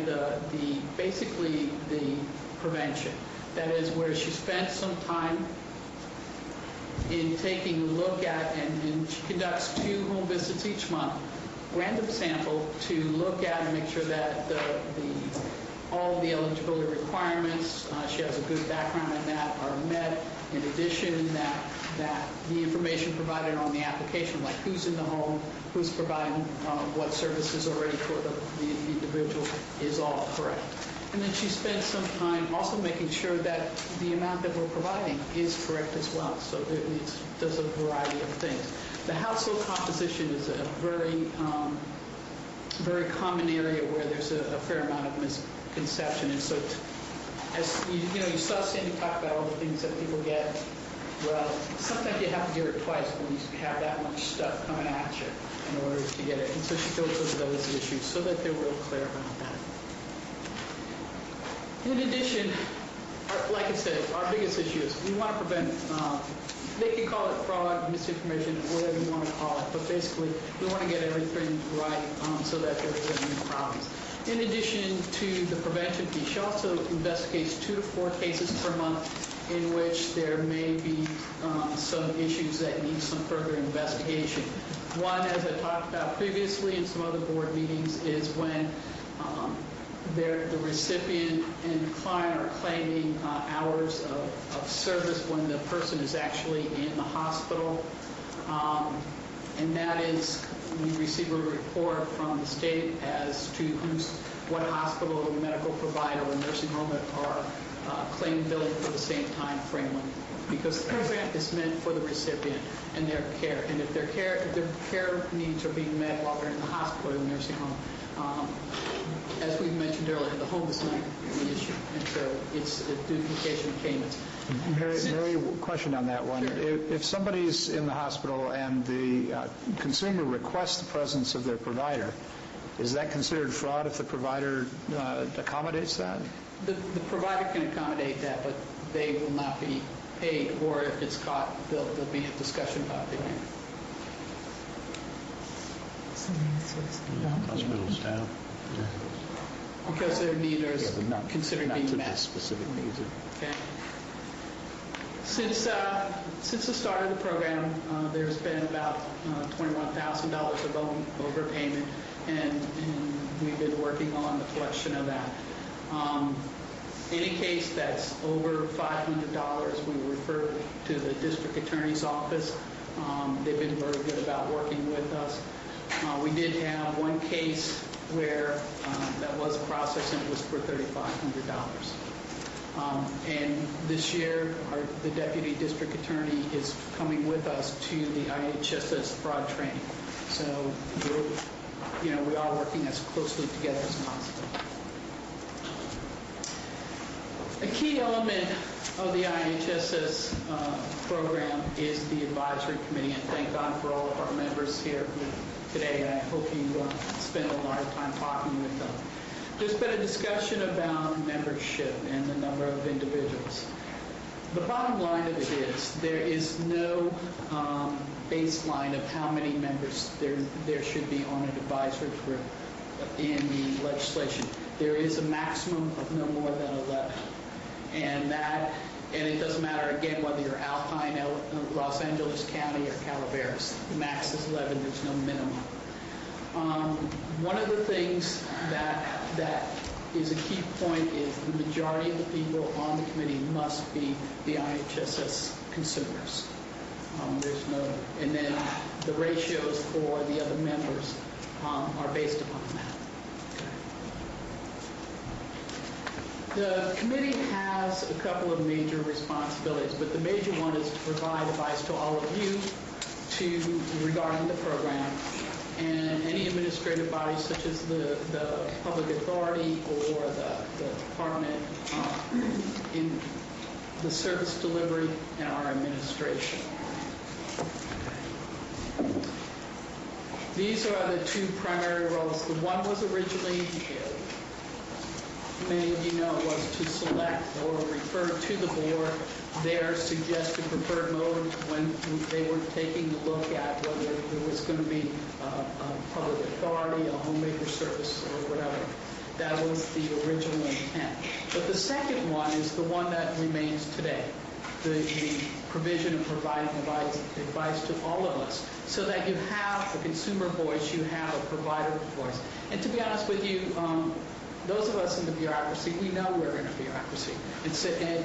Speaker 4: basically the prevention. That is where she spent some time in taking a look at, and she conducts 2 home visits each month, random sample, to look at and make sure that all the eligibility requirements, she has a good background in that, are met. In addition, that the information provided on the application, like who's in the home, who's providing what services already for the individual, is all correct. And then she spends some time also making sure that the amount that we're providing is correct as well. So it does a variety of things. The household composition is a very very common area where there's a fair amount of misconception. And so, as you saw Sandy talk about all the things that people get. Well, sometimes you have to hear it twice when you have that much stuff coming at you in order to get it. And so she goes over those issues so that they're real clear about that. In addition, like I said, our biggest issue is we want to prevent, they can call it fraud, misinformation, whatever you want to call it, but basically we want to get everything right so that there isn't any problems. In addition to the prevention piece, she also investigates 2 to 4 cases per month in which there may be some issues that need some further investigation. One, as I talked about previously in some other board meetings, is when the recipient and the client are claiming hours of service when the person is actually in the hospital. And that is, we receive a report from the state as to what hospital, medical provider, or nursing home are claim billing for the same time frame, because the program is meant for the recipient and their care. And if their care needs are being met while they're in the hospital or the nursing home, as we mentioned earlier, the home is not the issue, and so it's a duplication of payments.
Speaker 2: Mary, question on that one.
Speaker 4: Sure.
Speaker 2: If somebody's in the hospital and the consumer requests the presence of their provider, is that considered fraud if the provider accommodates that?
Speaker 4: The provider can accommodate that, but they will not be paid, or if it's caught, there'll be a discussion about payment.
Speaker 3: Hospital staff.
Speaker 4: Because their need is considered being
Speaker 2: to
Speaker 4: met.
Speaker 2: the specific needs.
Speaker 4: Okay. Since the start of the program, there's been about $21,000 of overpayment, and we've been working on the collection of that. Any case that's over $500, we refer to the district attorney's office. They've been very good about working with us. We did have one case where that was processed, and it was for $3,500. And this year, the deputy district attorney is coming with us to the IHSS fraud training. So, we are working as closely together as possible. A key element of the IHSS program is the advisory committee, and thank God for all of our members here today, and I hope you spend a lot of time talking with them. There's been a discussion about membership and the number of individuals. The bottom line of it is there is no baseline of how many members there should be on an advisory group in the legislation. There is a maximum of no more than 11. And it doesn't matter, again, whether you're Alpine, Los Angeles County, or Calaveras. The max is 11. There's no minimum. One of the things that is a key point is the majority of the people on the committee must be the IHSS consumers. And then the ratios for the other members are based upon that. The committee has a couple of major responsibilities, but the major one is to provide advice to all of you regarding the program, and any administrative bodies such as the public authority or the department in the service delivery and our administration. These are the two primary roles. The one was originally, many of you know, was to select or refer to the board their suggested preferred mode when they were taking a look at whether there was going to be a public authority, a homemaker service, or whatever. That was the original intent. But the second one is the one that remains today, the provision of providing advice to all of us, so that you have a consumer voice, you have a provider voice. And to be honest with you, those of us in the bureaucracy, we know we're in a bureaucracy. And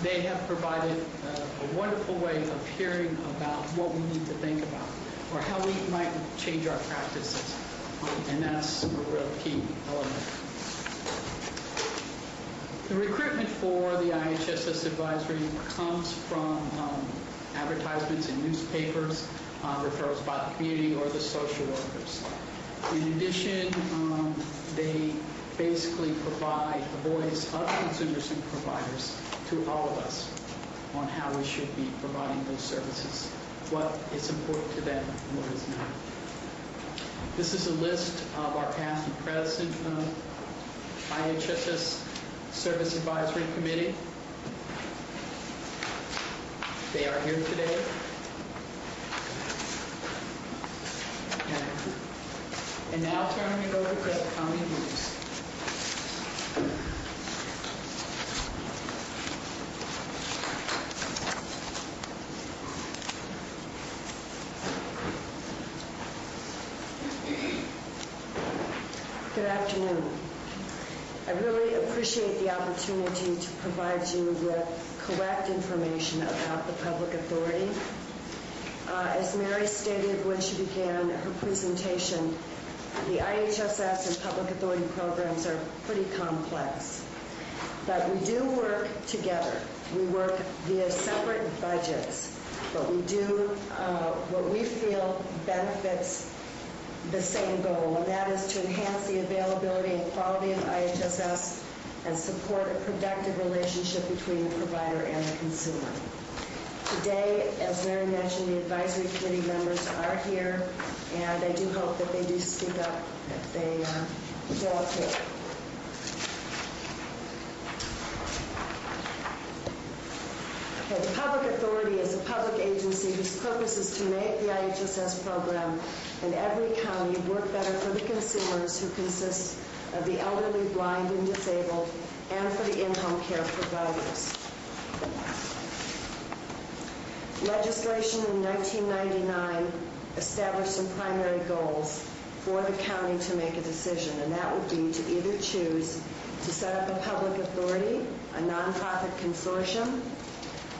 Speaker 4: they have provided a wonderful way of hearing about what we need to think about or how we might change our practices. And that's a real key element. The recruitment for the IHSS advisory comes from advertisements in newspapers, referrals by the community or the social workers. In addition, they basically provide the voice of consumers and providers to all of us on how we should be providing those services, what is important to them and what is not. This is a list of our past and present IHSS Service Advisory Committee. They are here today. And now turning it over to county leaders.
Speaker 7: Good afternoon. I really appreciate the opportunity to provide you with correct information about the public authority. As Mary stated when she began her presentation, the IHSS and public authority programs are pretty complex. But we do work together. We work via separate budgets, but we do what we feel benefits the same goal, and that is to enhance the availability and quality of IHSS and support a productive relationship between the provider and the consumer. Today, as Mary mentioned, the advisory committee members are here, and I do hope that they do speak up if they feel up to it. The public authority is a public agency whose purpose is to make the IHSS program in every county work better for the consumers, who consist of the elderly, blind, and disabled, and for the in-home care providers. Legislation in 1999 established some primary goals for the county to make a decision, and that would be to either choose to set up a public authority, a nonprofit consortium,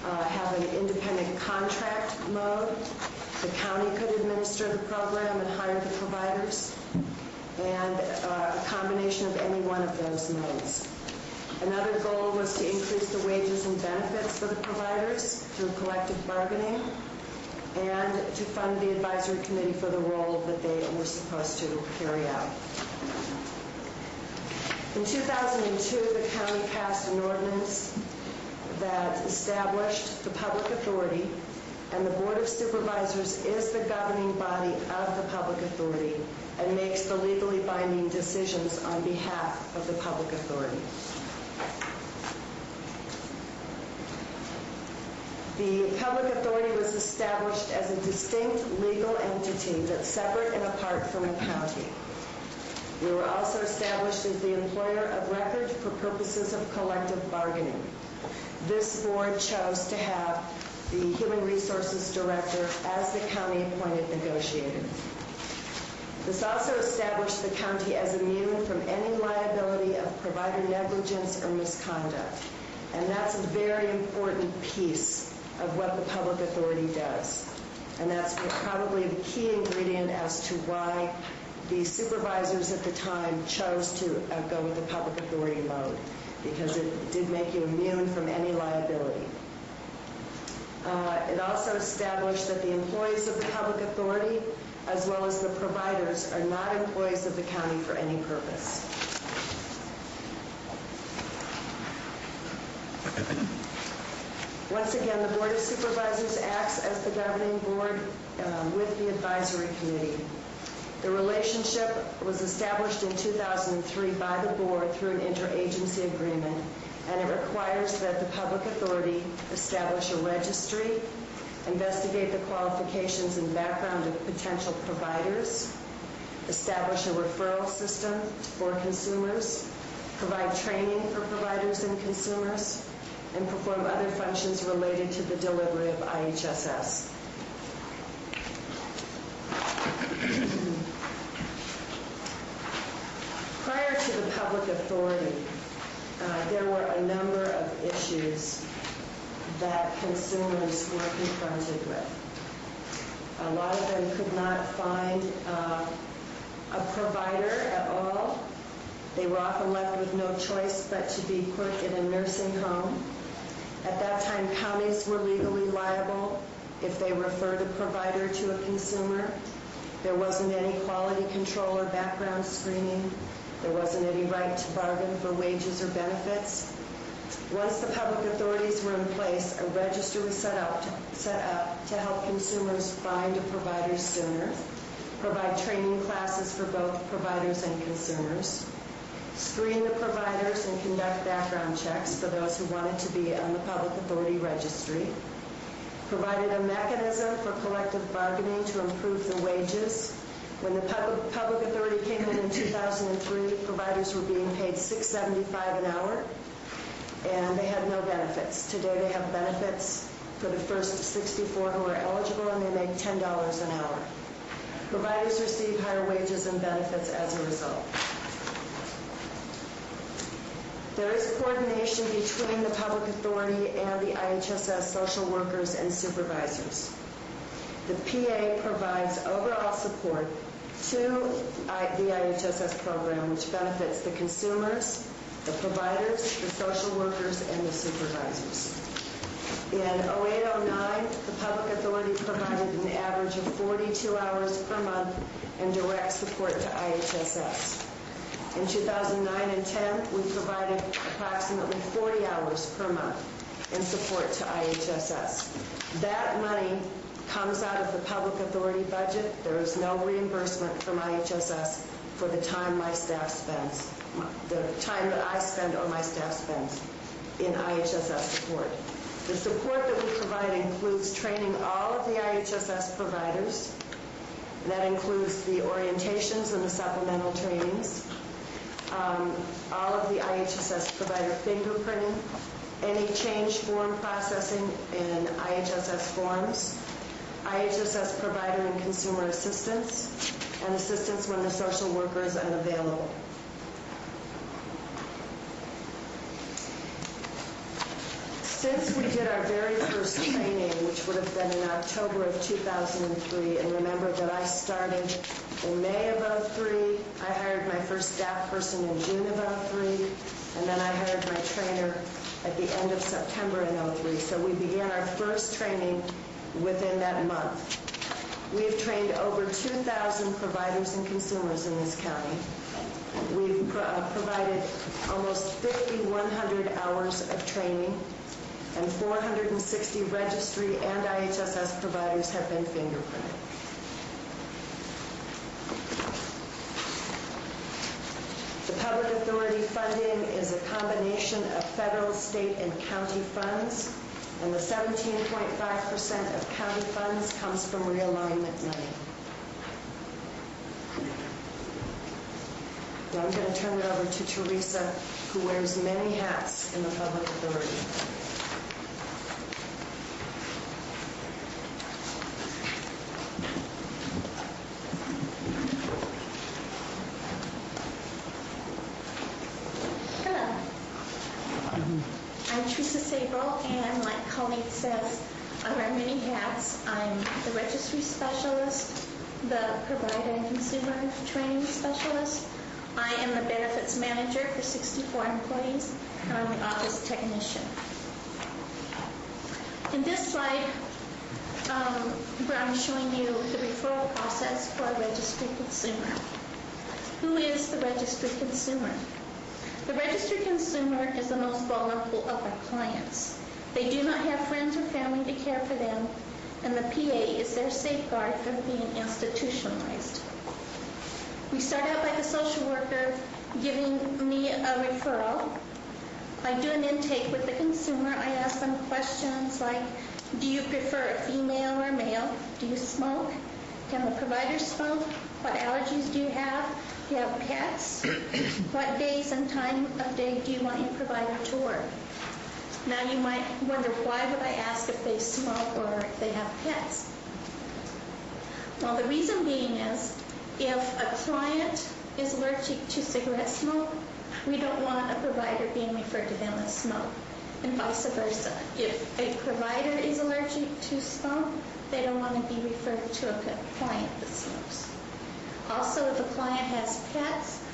Speaker 7: have an independent contract mode. The county could administer the program and hire the providers, and a combination of any one of those modes. Another goal was to increase the wages and benefits for the providers through collective bargaining, and to fund the advisory committee for the role that they were supposed to carry out. In 2002, the county passed an ordinance that established the public authority, and the Board of Supervisors is the governing body of the public authority and makes the legally binding decisions on behalf of the public authority. The public authority was established as a distinct legal entity that's separate and apart from the county. We were also established as the employer of record for purposes of collective bargaining. This board chose to have the Human Resources Director as the county-appointed negotiator. This also established the county as immune from any liability of provider negligence or misconduct. And that's a very important piece of what the public authority does. And that's probably the key ingredient as to why the supervisors at the time chose to go with the public authority mode, because it did make you immune from any liability. It also established that the employees of the public authority, as well as the providers, are not employees of the county for any purpose. Once again, the Board of Supervisors acts as the governing board with the advisory committee. The relationship was established in 2003 by the board through an interagency agreement, and it requires that the public authority establish a registry, investigate the qualifications and background of potential providers, establish a referral system for consumers, provide training for providers and consumers, and perform other functions related to the delivery of IHSS. Prior to the public authority, there were a number of issues that consumers were confronted with. A lot of them could not find a provider at all. They were often left with no choice but to be put in a nursing home. At that time, counties were legally liable if they referred a provider to a consumer. There wasn't any quality control or background screening. There wasn't any right to bargain for wages or benefits. Once the public authorities were in place, a register was set up to help consumers find a provider sooner, provide training classes for both providers and consumers, screen the providers and conduct background checks for those who wanted to be on the public authority registry, provided a mechanism for collective bargaining to improve the wages. When the public authority came in 2003, providers were being paid $6.75 an hour, and they had no benefits. Today they have benefits for the first 64 who are eligible, and they make $10 an hour. Providers receive higher wages and benefits as a result. There is coordination between the public authority and the IHSS social workers and supervisors. The PA provides overall support to the IHSS program, which benefits the consumers, the providers, the social workers, and the supervisors. In 08-09, the public authority provided an average of 42 hours per month in direct support to IHSS. In 2009 and 10, we provided approximately 40 hours per month in support to IHSS. That money comes out of the public authority budget. There is no reimbursement from IHSS for the time my staff spends, the time that I spend or my staff spends in IHSS support. The support that we provide includes training all of the IHSS providers. That includes the orientations and the supplemental trainings, all of the IHSS provider fingerprinting, any change form processing in IHSS forms, IHSS provider and consumer assistance, and assistance when the social worker is unavailable. Since we did our very first training, which would have been in October of 2003, and remember that I started in May of 03, I hired my first staff person in June of 03, and then I hired my trainer at the end of September in 03. So we began our first training within that month. We have trained over 2,000 providers and consumers in this county. We've provided almost 5,100 hours of training, and 460 registry and IHSS providers have been fingerprinted. The public authority funding is a combination of federal, state, and county funds, and the 17.5% of county funds comes from realignment money. Now I'm going to turn it over to Teresa, who wears many hats in the public authority.
Speaker 8: I'm Teresa Sable, and like Colleen says, I wear many hats. I'm the registry specialist, the provider and consumer training specialist. I am the benefits manager for 64 employees, and I'm the office technician. In this slide, where I'm showing you the referral process for a registry consumer. Who is the registry consumer? The registered consumer is the most vulnerable of our clients. They do not have friends or family to care for them, and the PA is their safeguard from being institutionalized. We start out by the social worker giving me a referral. I do an intake with the consumer. I ask them questions like, do you prefer a female or male? Do you smoke? Can the provider smoke? What allergies do you have? Do you have pets? What days and time of day do you want your provider to work? Now you might wonder, why would I ask if they smoke or if they have pets? Well, the reason being is, if a client is allergic to cigarette smoke, we don't want a provider being referred to them as smoke, and vice versa. If a provider is allergic to smoke, they don't want to be referred to a client that smokes. Also, if a client has pets,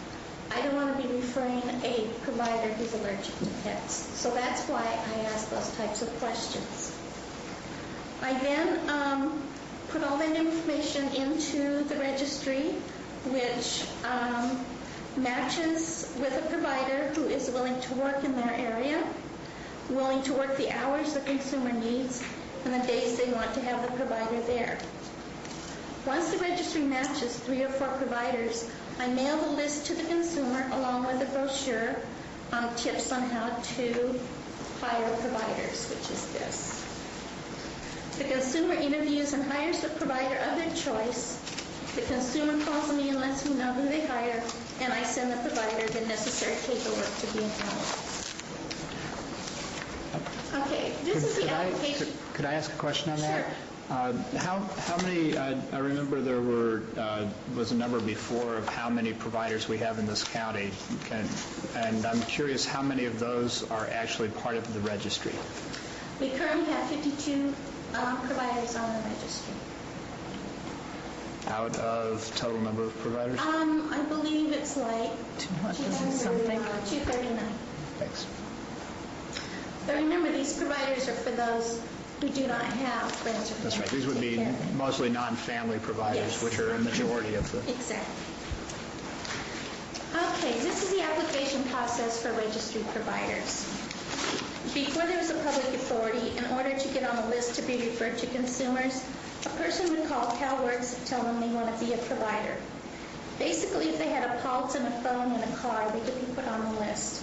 Speaker 8: I don't want to be referring a provider who's allergic to pets. So that's why I ask those types of questions. I then put all that information into the registry, which matches with a provider who is willing to work in their area, willing to work the hours the consumer needs, and the days they want to have the provider there. Once the registry matches 3 or 4 providers, I mail the list to the consumer along with a brochure on tips on how to hire providers, which is this. The consumer interviews and hires the provider of their choice. The consumer calls me and lets me know who they hire, and I send the provider the necessary paperwork to be enrolled. Okay, this is the application.
Speaker 2: Could I ask a question on that?
Speaker 8: Sure.
Speaker 2: How many, I remember there was a number before of how many providers we have in this county, and I'm curious how many of those are actually part of the registry?
Speaker 8: We currently have 52 providers on the registry.
Speaker 2: Out of total number of providers?
Speaker 8: I believe it's like
Speaker 1: 200 something.
Speaker 8: 239.
Speaker 2: Thanks.
Speaker 8: But remember, these providers are for those who do not have friends or family.
Speaker 2: That's right. These would
Speaker 8: to
Speaker 2: be
Speaker 8: take care of them.
Speaker 2: mostly non-family providers,
Speaker 8: Yes.
Speaker 2: which are a majority of the...
Speaker 8: Exactly. Okay, this is the application process for registry providers. Before there was a public authority, in order to get on the list to be referred to consumers, a person would call CalWorks and tell them they want to be a provider. Basically, if they had a pulse and a phone and a car, they could be put on the list.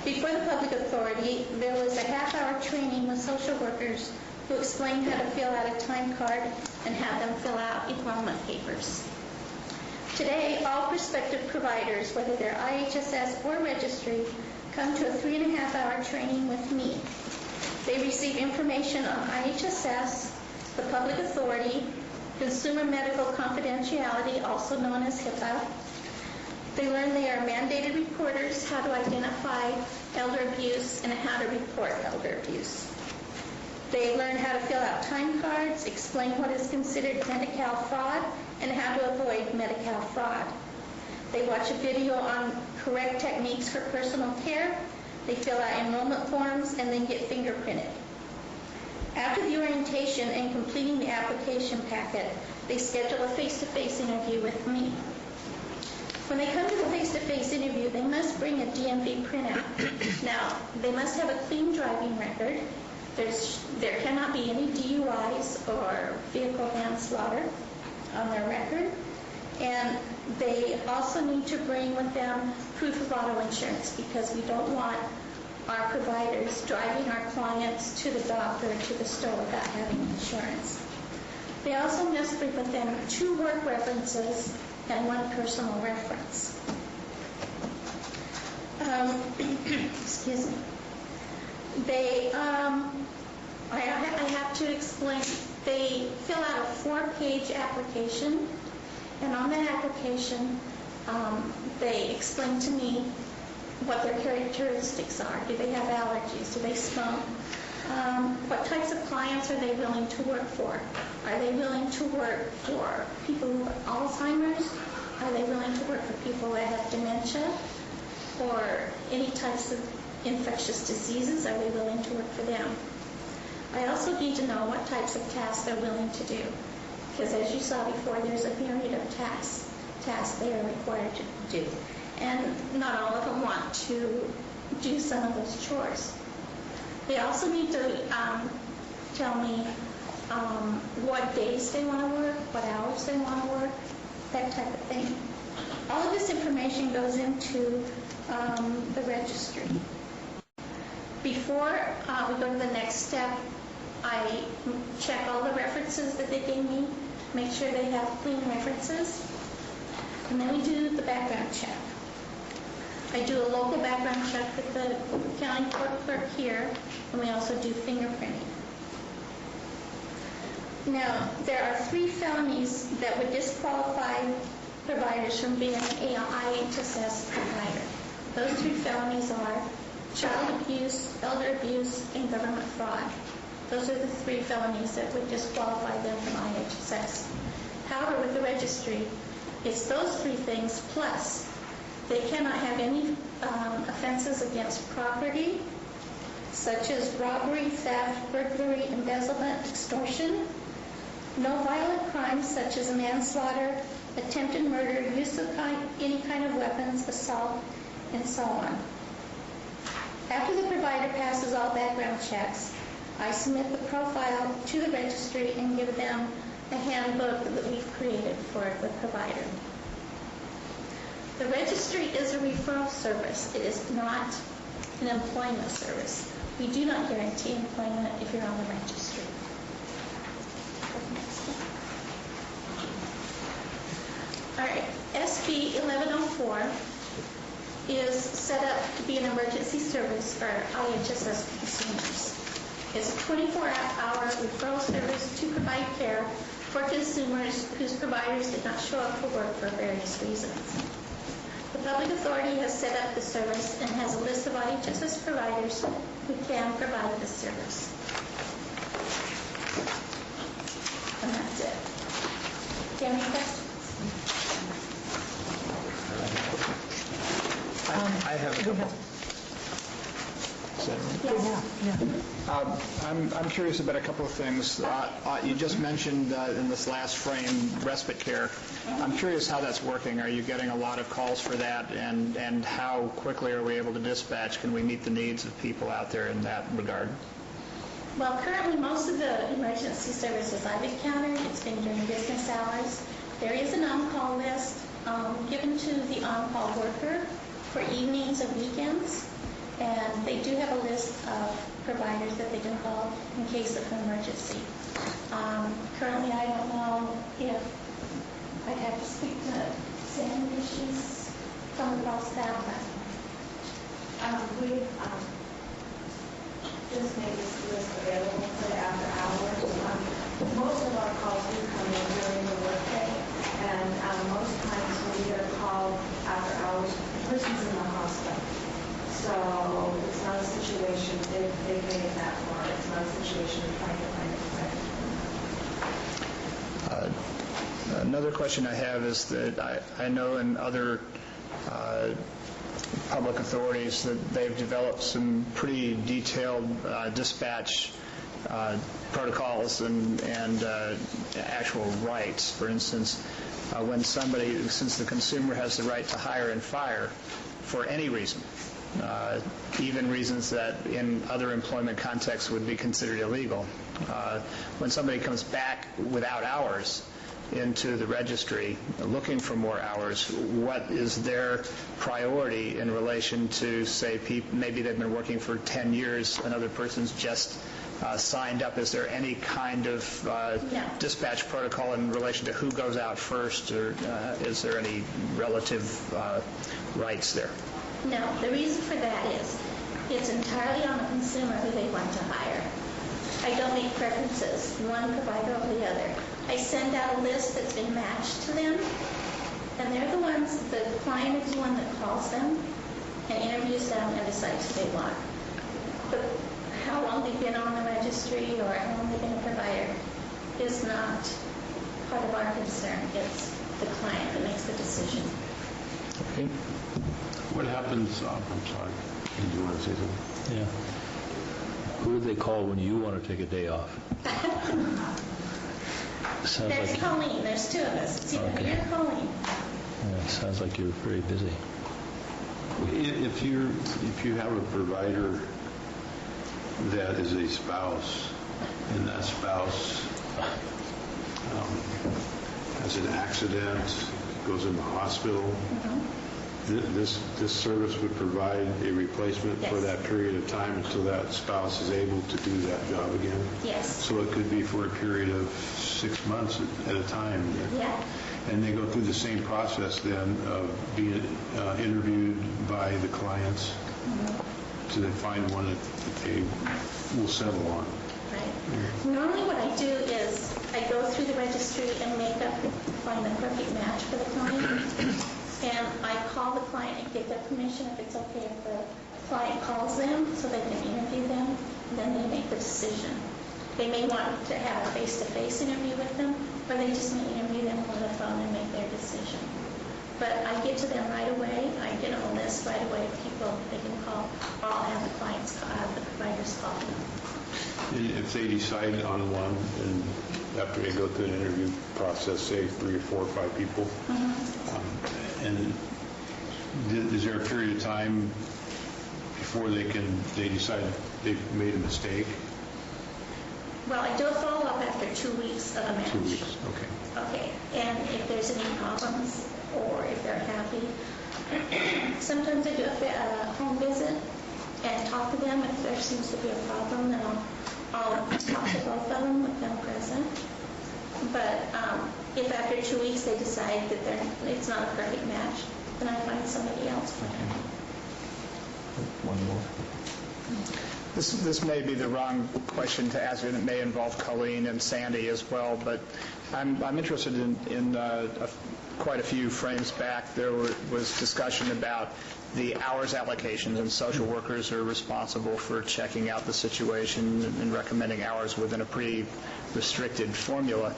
Speaker 8: Before the public authority, there was a half-hour training with social workers who explained how to fill out a time card and have them fill out enrollment papers. Today, all prospective providers, whether they're IHSS or registry, come to a 3.5-hour training with me. They receive information on IHSS, the public authority, consumer medical confidentiality, also known as HIPAA. They learn they are mandated reporters, how to identify elder abuse, and how to report elder abuse. They learn how to fill out time cards, explain what is considered Medi-Cal fraud, and how to avoid Medi-Cal fraud. They watch a video on correct techniques for personal care. They fill out enrollment forms and then get fingerprinted. After the orientation and completing the application packet, they schedule a face-to-face interview with me. When they come to the face-to-face interview, they must bring a DMV printout. Now, they must have a clean driving record. There cannot be any DUIs or vehicle manslaughter on their record. And they also need to bring with them proof of auto insurance, because we don't want our providers driving our clients to the doctor or to the store without having insurance. They also must bring with them 2 work references and 1 personal reference. Excuse me. I have to explain, they fill out a 4-page application, and on that application, they explain to me what their characteristics are. Do they have allergies? Do they smoke? What types of clients are they willing to work for? Are they willing to work for people who have Alzheimer's? Are they willing to work for people that have dementia? Or any types of infectious diseases? Are they willing to work for them? I also need to know what types of tasks they're willing to do. Because as you saw before, there's a myriad of tasks they are required to do. And not all of them want to do some of those chores. They also need to tell me what days they want to work, what hours they want to work, that type of thing. All of this information goes into the registry. Before we go to the next step, I check all the references that they gave me, make sure they have clean references, and then we do the background check. I do a local background check with the county court clerk here, and we also do fingerprinting. Now, there are 3 felonies that would disqualify providers from being an IHSS provider. Those 3 felonies are child abuse, elder abuse, and government fraud. Those are the 3 felonies that would disqualify them from IHSS. However, with the registry, it's those 3 things plus they cannot have any offenses against property, such as robbery, theft, burglary, embezzlement, extortion. No violent crimes such as manslaughter, attempted murder, use of any kind of weapons, assault, and so on. After the provider passes all background checks, I submit the profile to the registry and give them a handbook that we've created for the provider. The registry is a referral service. It is not an employment service. We do not guarantee employment if you're on the registry. All right, SB 1104 is set up to be an emergency service for IHSS consumers. It's a 24-hour referral service to provide care for consumers whose providers did not show up for work for various reasons. The public authority has set up the service and has a list of IHSS providers who can provide the service. And that's it. Do you have any questions?
Speaker 2: I have a couple. I'm curious about a couple of things. You just mentioned in this last frame respite care. I'm curious how that's working. Are you getting a lot of calls for that, and how quickly are we able to dispatch? Can we meet the needs of people out there in that regard?
Speaker 8: Well, currently most of the emergency services I've encountered, it's been during business hours. There is an on-call list given to the on-call worker for evenings and weekends, and they do have a list of providers that they can call in case of an emergency. Currently, I don't know if I'd have to speak to Sandy if she's come across that, but
Speaker 6: We've just made this list available for the after hours. Most of our calls do come in during the workday, and most times when we get a call after hours, the person's in the hospital. So it's not a situation, they've made it that far. It's not a situation of trying to find a provider.
Speaker 2: Another question I have is that I know in other public authorities that they've developed some pretty detailed dispatch protocols and actual rights. For instance, when somebody, since the consumer has the right to hire and fire for any reason, even reasons that in other employment contexts would be considered illegal, when somebody comes back without hours into the registry looking for more hours, what is their priority in relation to, say, maybe they've been working for 10 years, another person's just signed up? Is there any kind of dispatch protocol in relation to who goes out first, or is there any relative rights there?
Speaker 8: no. The reason for that is it's entirely on the consumer who they want to hire. I don't make preferences, one provider over the other. I send out a list that's been matched to them, and they're the ones, the client is the one that calls them and interviews them and decides who they want. But how long they've been on the registry or how long they've been a provider is not part of our concern. It's the client that makes the decision.
Speaker 2: Okay.
Speaker 3: What happens, I'm sorry, did you want to say something?
Speaker 9: Yeah. Who do they call when you want to take a day off? Sounds
Speaker 8: That's
Speaker 9: like,
Speaker 8: Colleen. There's two of us. It's either me or Colleen.
Speaker 9: yeah, sounds like you're very busy.
Speaker 3: If you have a provider that is a spouse, and that spouse has an accident, goes in the hospital, this service would provide a replacement for that period of time until that spouse is able to do that job again?
Speaker 8: Yes.
Speaker 3: So it could be for a period of 6 months at a time.
Speaker 8: Yeah.
Speaker 3: And they go through the same process then of being interviewed by the clients so they find one that they will settle on.
Speaker 8: Right. Normally what I do is I go through the registry and find the perfect match for the client. And I call the client and get their permission if it's okay if the client calls them so they can interview them, and then they make the decision. They may want to have a face-to-face interview with them, or they just may interview them over the phone and make their decision. But I get to them right away. I get them a list right away of people they can call, or I'll have the clients call, the providers call them.
Speaker 3: If they decide on one and after they go through an interview process, say 3 or 4 or 5 people. And is there a period of time before they decide they've made a mistake?
Speaker 8: Well, I do a follow-up after 2 weeks of a match.
Speaker 3: 2 weeks, okay.
Speaker 8: Okay, and if there's any problems or if they're happy, sometimes I do a home visit and talk to them. If there seems to be a problem, then I'll talk to both of them with them present. But if after 2 weeks they decide that it's not a perfect match, then I find somebody else for them.
Speaker 9: One more.
Speaker 2: This may be the wrong question to ask, and it may involve Colleen and Sandy as well, but I'm interested in quite a few frames back, there was discussion about the hours allocations, and social workers are responsible for checking out the situation and recommending hours within a pretty restricted formula.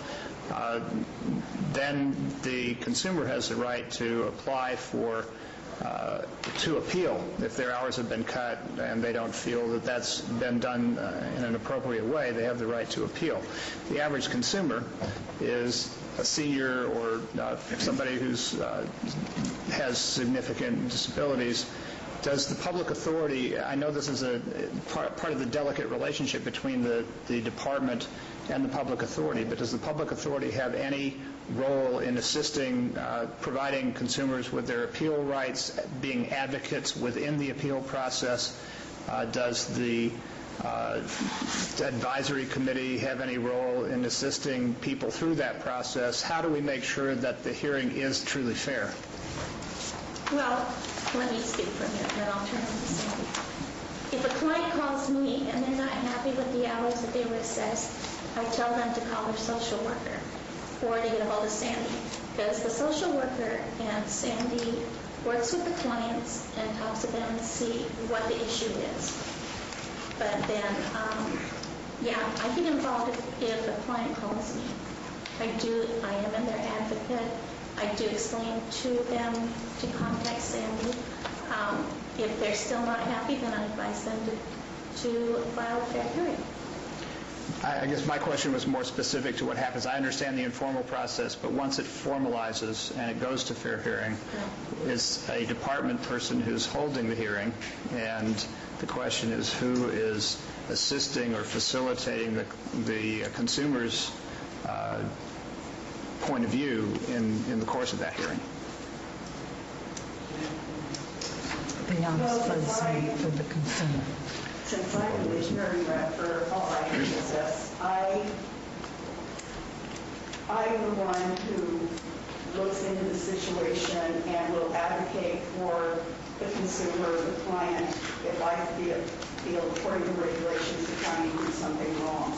Speaker 2: Then the consumer has the right to apply to appeal if their hours have been cut and they don't feel that that's been done in an appropriate way. They have the right to appeal. The average consumer is a senior or somebody who has significant disabilities. Does the public authority, I know this is a part of the delicate relationship between the department and the public authority, but does the public authority have any role in assisting, providing consumers with their appeal rights, being advocates within the appeal process? Does the advisory committee have any role in assisting people through that process? How do we make sure that the hearing is truly fair?
Speaker 8: Well, let me speak for a minute, and then I'll turn it to Sandy. If a client calls me and they're not happy with the hours that they were assessed, I tell them to call their social worker or to get a hold of Sandy, because the social worker and Sandy works with the clients and talks to them to see what the issue is. But then, yeah, I get involved if a client calls me. I am in their advocate. I do explain to them to contact Sandy. If they're still not happy, then I advise them to file a fair hearing.
Speaker 2: I guess my question was more specific to what happens. I understand the informal process, but once it formalizes and it goes to fair hearing, is a department person who's holding the hearing, and the question is who is assisting or facilitating the consumer's point of view in the course of that hearing.
Speaker 1: The honest person for the consumer.
Speaker 10: Since I'm the hearing rep for all ISS, I'm the one who looks into the situation and will advocate for the consumer, the client, if I feel according to regulations, the county did something wrong.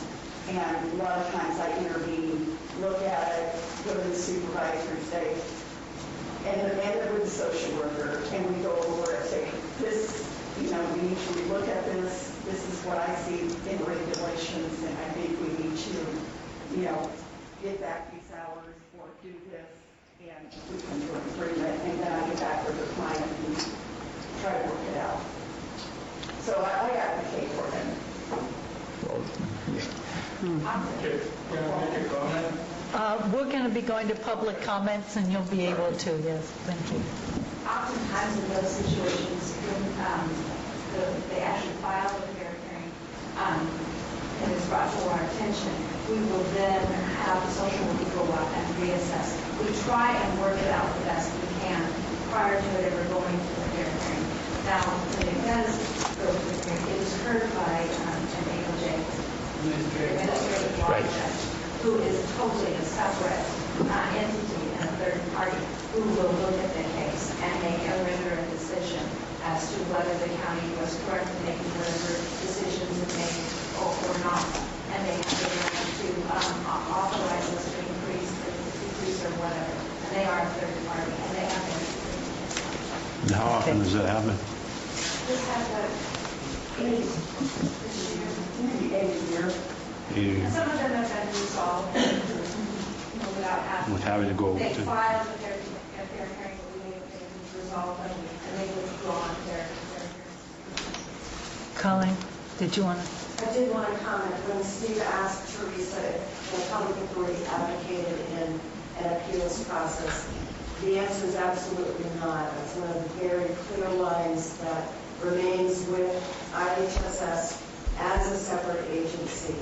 Speaker 10: And a lot of times I intervene, look at it, go to the supervisor and say, and then with the social worker, and we go over it, say, this, we need to look at this. This is what I see in regulations, and I think we need to, get back these hours or do this, and we can do an agreement, and then I get back with the client and try to work it out. So I advocate for them.
Speaker 1: We're going to be going to public comments, and you'll be able to, yes, thank you.
Speaker 11: Oftentimes in those situations, when they actually file a fair hearing and it's brought to our attention, we will then have the social worker go up and reassess. We try and work it out the best we can prior to it ever going to the fair hearing. Now, when it does go to the hearing, it is heard by an ALJ, administrative law judge, who is totally a separate entity and a third party who will look at the case and make a render a decision as to whether the county was correct in making whatever decisions it made or not. And they have the right to authorize us to increase, decrease, or whatever. And they are a third party, and they have their decision.
Speaker 3: And how often does that happen?
Speaker 11: This has a 80 year. And some of them have been resolved without
Speaker 3: having to go
Speaker 11: They
Speaker 3: to...
Speaker 11: filed at their hearing, but we made resolve them, and they withdrawn their hearings.
Speaker 1: Colleen, did you want to?
Speaker 11: I
Speaker 7: did want to comment, when Steve asked Teresa if the public authority advocated in an appeals process, the answer is absolutely not. It's one of the very clear lines that remains with IHSS as a separate agency.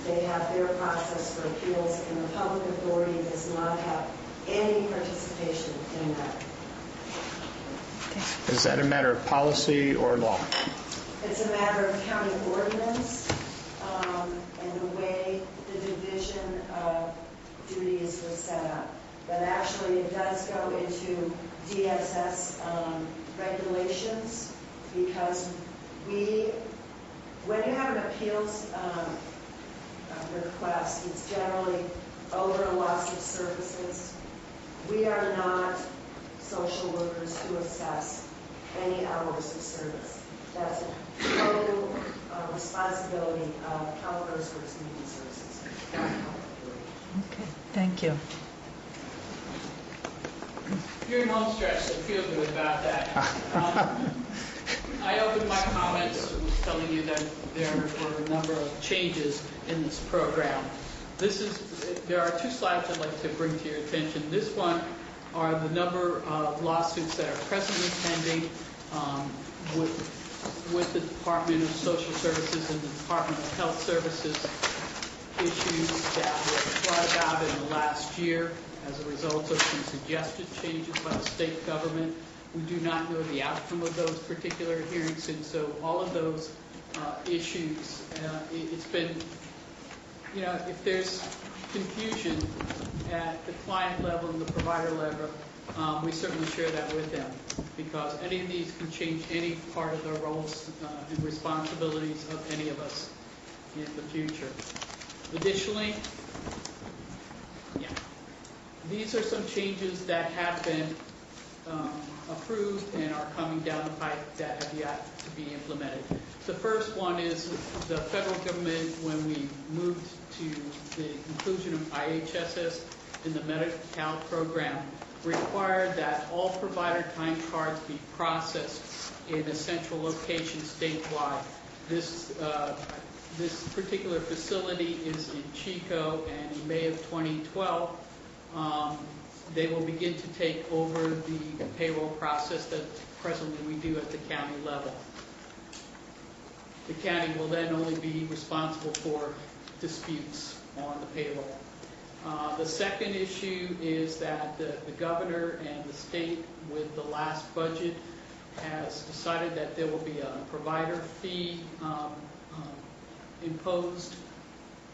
Speaker 7: They have their process for appeals, and the public authority does not have any participation in that.
Speaker 2: Is that a matter of policy or law?
Speaker 7: It's a matter of county ordinance and the way the division of duties was set up. But actually, it does go into DSS regulations, because when you have an appeals request, it's generally over a loss of services. We are not social workers who assess any hours of service. That's a total responsibility of Calaveras Works and Human Services.
Speaker 1: Okay, thank you.
Speaker 4: You're in home stretch, so feel good about that. I opened my comments telling you that there were a number of changes in this program. There are two slides I'd like to bring to your attention. This one are the number of lawsuits that are presently pending with the Department of Social Services and the Department of Health Services, issues that were brought about in the last year as a result of some suggested changes by the state government. We do not know the outcome of those particular hearings, and so all of those issues, it's been, if there's confusion at the client level and the provider level, we certainly share that with them, because any of these can change any part of the roles and responsibilities of any of us in the future. Additionally, these are some changes that have been approved and are coming down the pipe that have yet to be implemented. The first one is the federal government, when we moved to the inclusion of IHSS in the Medi-Cal program, required that all provider time cards be processed in a central location statewide. This particular facility is in Chico, and in May of 2012, they will begin to take over the payroll process that presently we do at the county level. The county will then only be responsible for disputes on the payroll. The second issue is that the governor and the state, with the last budget, has decided that there will be a provider fee imposed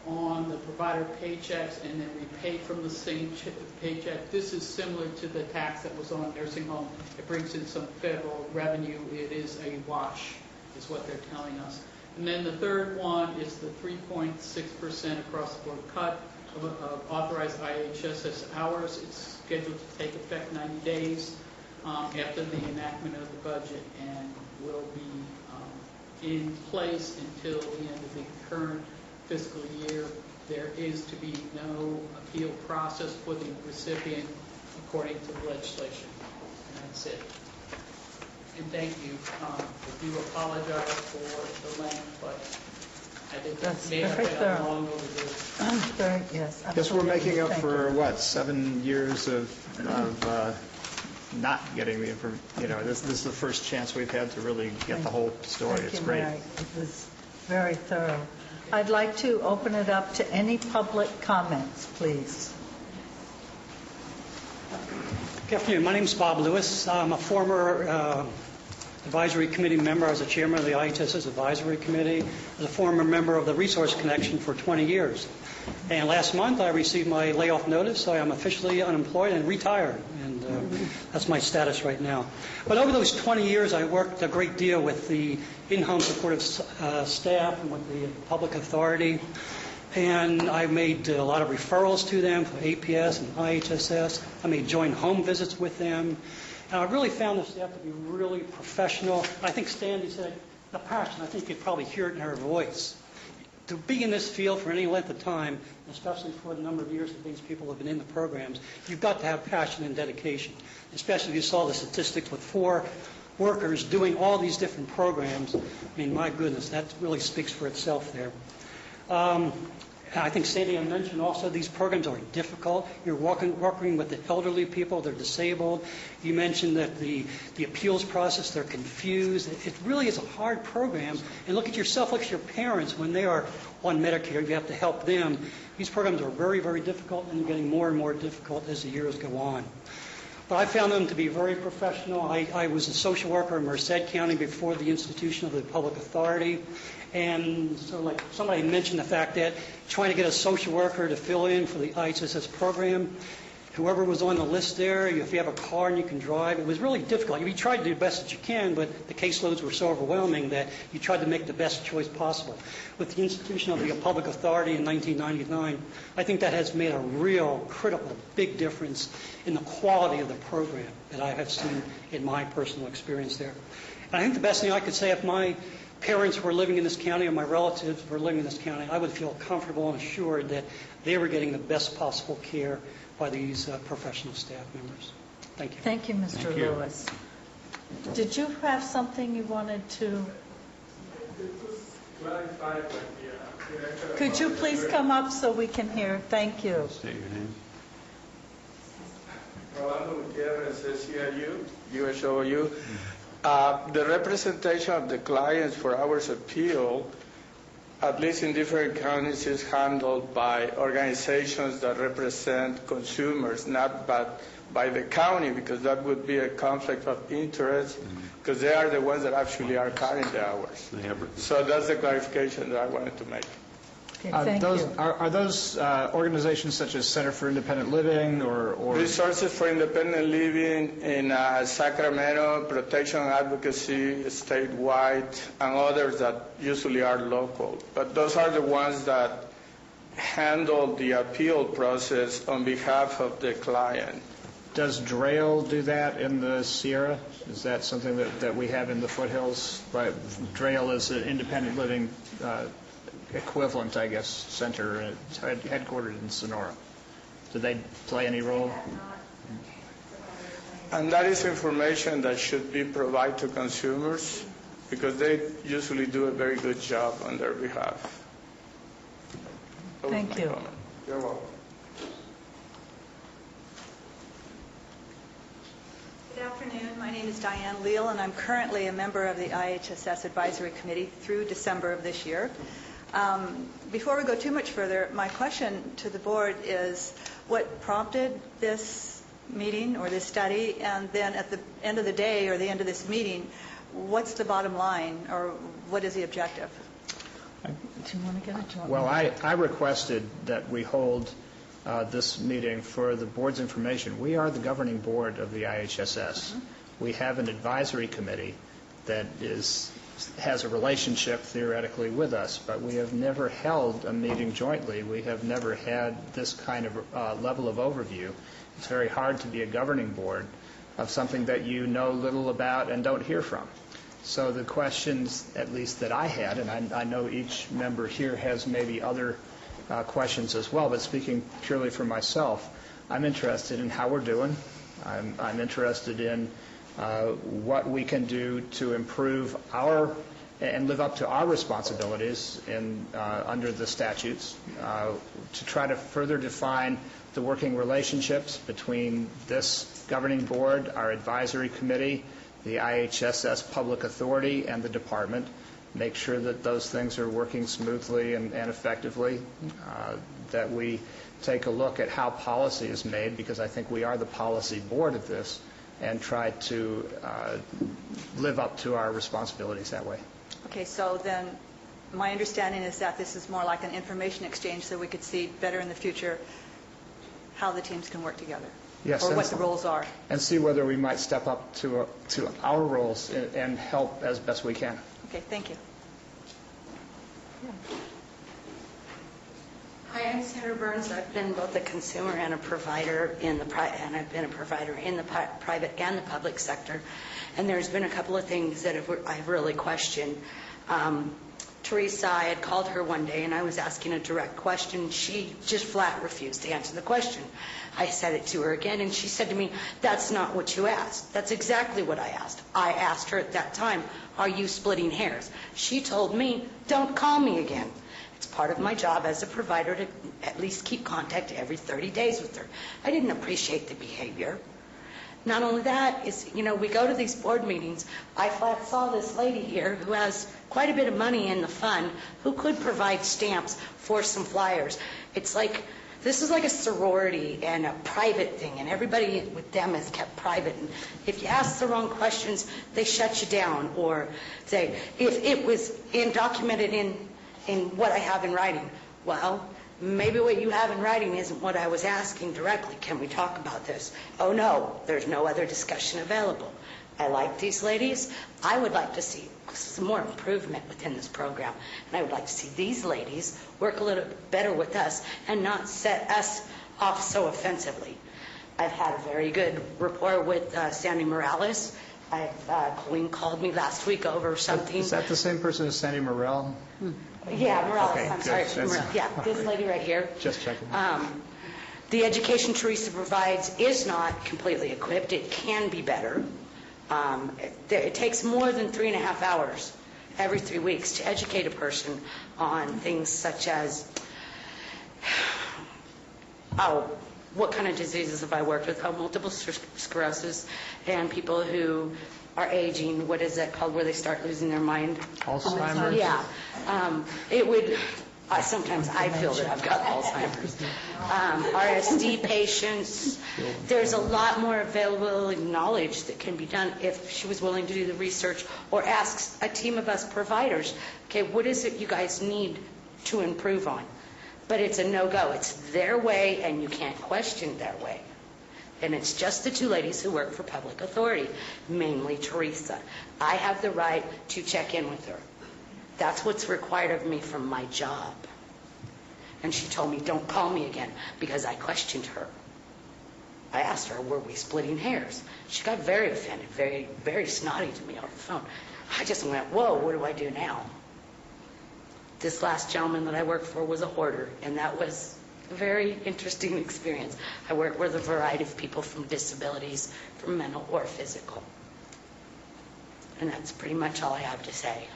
Speaker 4: on the provider paychecks, and then we pay from the same paycheck. This is similar to the tax that was on nursing home. It brings in some federal revenue. It is a wash, is what they're telling us. And then the third one is the 3.6% across the board cut of authorized IHSS hours. It's scheduled to take effect 90 days after the enactment of the budget, and will be in place until the end of the current fiscal year. There is to be no appeal process for the recipient according to the legislation. And that's it. And thank you. I do apologize for the length, but I think that may have been a long overdue.
Speaker 1: Yes.
Speaker 2: Guess we're making up
Speaker 1: Thank
Speaker 2: for,
Speaker 1: you.
Speaker 2: what, 7 years of not getting the information. This is the first chance we've had to really get the whole story.
Speaker 1: Thank
Speaker 2: It's
Speaker 1: you,
Speaker 2: great.
Speaker 1: Mary. It was very thorough. I'd like to open it up to any public comments, please.
Speaker 12: Good afternoon. My name is Bob Lewis. I'm a former advisory committee member. I was the chairman of the IHSS advisory committee. I was a former member of the Resource Connection for 20 years. And last month I received my layoff notice, so I'm officially unemployed and retired. And that's my status right now. But over those 20 years I worked a great deal with the in-home supportive staff and with the public authority. And I made a lot of referrals to them for APS and IHSS. I made joint home visits with them. And I really found the staff to be really professional. I think Sandy said the passion. I think you could probably hear it in her voice. To be in this field for any length of time, especially for the number of years that these people have been in the programs, you've got to have passion and dedication. Especially if you saw the statistics with 4 workers doing all these different programs. I mean, my goodness, that really speaks for itself there. I think Sandy had mentioned also these programs are difficult. You're working with the elderly people, they're disabled. You mentioned that the appeals process, they're confused. It really is a hard program. And look at yourself, look at your parents when they are on Medicare. You have to help them. These programs are very, very difficult, and they're getting more and more difficult as the years go on. But I found them to be very professional. I was a social worker in Merced County before the institution of the public authority. And so like somebody mentioned the fact that trying to get a social worker to fill in for the IHSS program, whoever was on the list there, if you have a car and you can drive, it was really difficult. You tried to do the best that you can, but the caseloads were so overwhelming that you tried to make the best choice possible. With the institution of the public authority in 1999, I think that has made a real critical, big difference in the quality of the program that I have seen in my personal experience there. And I think the best thing I could say, if my parents were living in this county or my relatives were living in this county, I would feel comfortable and assured that they were getting the best possible care by these professional staff members. Thank you.
Speaker 1: Thank you, Mr. Lewis. Did you have something you wanted to? Could you please come up so we can hear? Thank you.
Speaker 3: State your name.
Speaker 13: Rolando Gutierrez, SCIU, USOU. The representation of the clients for our appeal, at least in different counties, is handled by organizations that represent consumers, not by the county, because that would be a conflict of interest, because they are the ones that actually are carrying the hours. So that's the clarification that I wanted to make.
Speaker 1: Okay, thank you.
Speaker 2: Are those organizations such as Center for Independent Living or
Speaker 13: Resources for Independent Living in Sacramento, Protection Advocacy statewide, and others that usually are local. But those are the ones that handle the appeal process on behalf of the client.
Speaker 2: Does DRAIL do that in the Sierra? Is that something that we have in the foothills? Right. DRAIL is an independent living equivalent, I guess, center headquartered in Sonora. Do they play any role?
Speaker 13: And that is information that should be provided to consumers because they usually do a very good job on their behalf.
Speaker 1: Thank you.
Speaker 13: You're welcome.
Speaker 11: Good afternoon. My name is Diane Leal, and I'm currently a member of the IHSS Advisory Committee through December of this year. Before we go too much further, my question to the board is what prompted this meeting or this study, and then at the end of the day or the end of this meeting, what's the bottom line or what is the objective?
Speaker 1: Do you want to get it?
Speaker 2: Well, I requested that we hold this meeting for the board's information. We are the governing board of the IHSS. We have an advisory committee that has a relationship theoretically with us, but we have never held a meeting jointly. We have never had this kind of level of overview. It's very hard to be a governing board of something that you know little about and don't hear from. So the questions, at least that I had, and I know each member here has maybe other questions as well, but speaking purely for myself, I'm interested in how we're doing. I'm interested in what we can do to improve our and live up to our responsibilities under the statutes, to try to further define the working relationships between this governing board, our advisory committee, the IHSS Public Authority, and the department. Make sure that those things are working smoothly and effectively, that we take a look at how policy is made, because I think we are the policy board of this, and try to live up to our responsibilities that way.
Speaker 11: Okay, so then my understanding is that this is more like an information exchange so we could see better in the future how the teams can work together.
Speaker 2: Yes,
Speaker 11: or what the roles are.
Speaker 2: And see whether we might step up to our roles and help as best we can.
Speaker 11: Okay, thank you.
Speaker 14: Hi, I'm Sandra Burns. I've been both a consumer and a provider and I've been a provider in the private and the public sector. And there's been a couple of things that I've really questioned. Teresa, I had called her one day and I was asking a direct question. She just flat refused to answer the question. I said it to her again and she said to me, "That's not what you asked." That's exactly what I asked. I asked her at that time, "Are you splitting hairs?" She told me, "Don't call me again." It's part of my job as a provider to at least keep contact every 30 days with her. I didn't appreciate the behavior. Not only that, we go to these board meetings. I flat saw this lady here who has quite a bit of money in the fund who could provide stamps for some flyers. It's like, this is like a sorority and a private thing, and everybody with them is kept private. And if you ask the wrong questions, they shut you down or say, if it was documented in what I have in writing, well, maybe what you have in writing isn't what I was asking directly. Can we talk about this? Oh, no, there's no other discussion available. I like these ladies. I would like to see some more improvement within this program. And I would like to see these ladies work a little bit better with us and not set us off so offensively. I've had a very good rapport with Sandy Morales. Colleen called me last week over something.
Speaker 2: Is that the same person as Sandy Morel?
Speaker 14: Yeah, Morales.
Speaker 2: Okay,
Speaker 14: I'm
Speaker 2: good.
Speaker 14: sorry. Morales. Yeah, this lady right here.
Speaker 2: Just checking.
Speaker 14: The education Teresa provides is not completely equipped. It can be better. It takes more than 3.5 hours every 3 weeks to educate a person on things such as, what kind of diseases have I worked with? Multiple sclerosis and people who are aging. What is that called where they start losing their mind?
Speaker 2: Alzheimer's?
Speaker 14: Yeah. Sometimes I feel that I've got Alzheimer's. RSD patients. There's a lot more available knowledge that can be done if she was willing to do the research or asks a team of us providers, okay, what is it you guys need to improve on? But it's a no-go. It's their way, and you can't question their way. And it's just the two ladies who work for public authority, mainly Teresa. I have the right to check in with her. That's what's required of me from my job. And she told me, "Don't call me again," because I questioned her. I asked her, were we splitting hairs? She got very offended, very, very snotty to me on the phone. I just went, whoa, what do I do now? This last gentleman that I worked for was a hoarder, and that was a very interesting experience. I work with a variety of people from disabilities, from mental or physical. And that's pretty much all I have to say.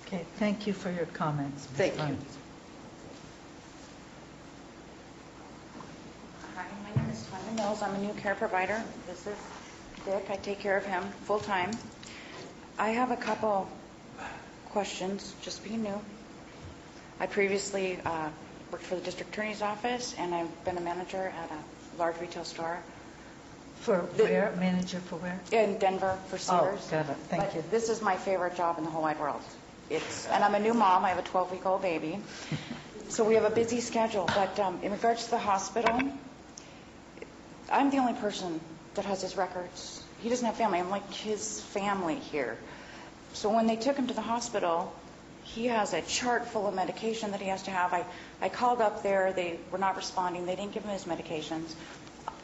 Speaker 1: Okay, thank you for your comments. Ms.
Speaker 14: Thank you.
Speaker 1: Barnes.
Speaker 15: Hi, my name is Tanya Mills. I'm a new care provider. This is Dick. I take care of him full-time. I have a couple questions, just being new. I previously worked for the district attorney's office, and I've been a manager at a large retail store.
Speaker 1: For where? Manager for where?
Speaker 15: In Denver for Sears.
Speaker 1: Oh, got it. Thank you.
Speaker 15: This is my favorite job in the whole wide world. And I'm a new mom. I have a 12-week-old baby. So we have a busy schedule. But in regards to the hospital, I'm the only person that has his records. He doesn't have family. I'm like his family here. So when they took him to the hospital, he has a chart full of medication that he has to have. I called up there. They were not responding. They didn't give him his medications.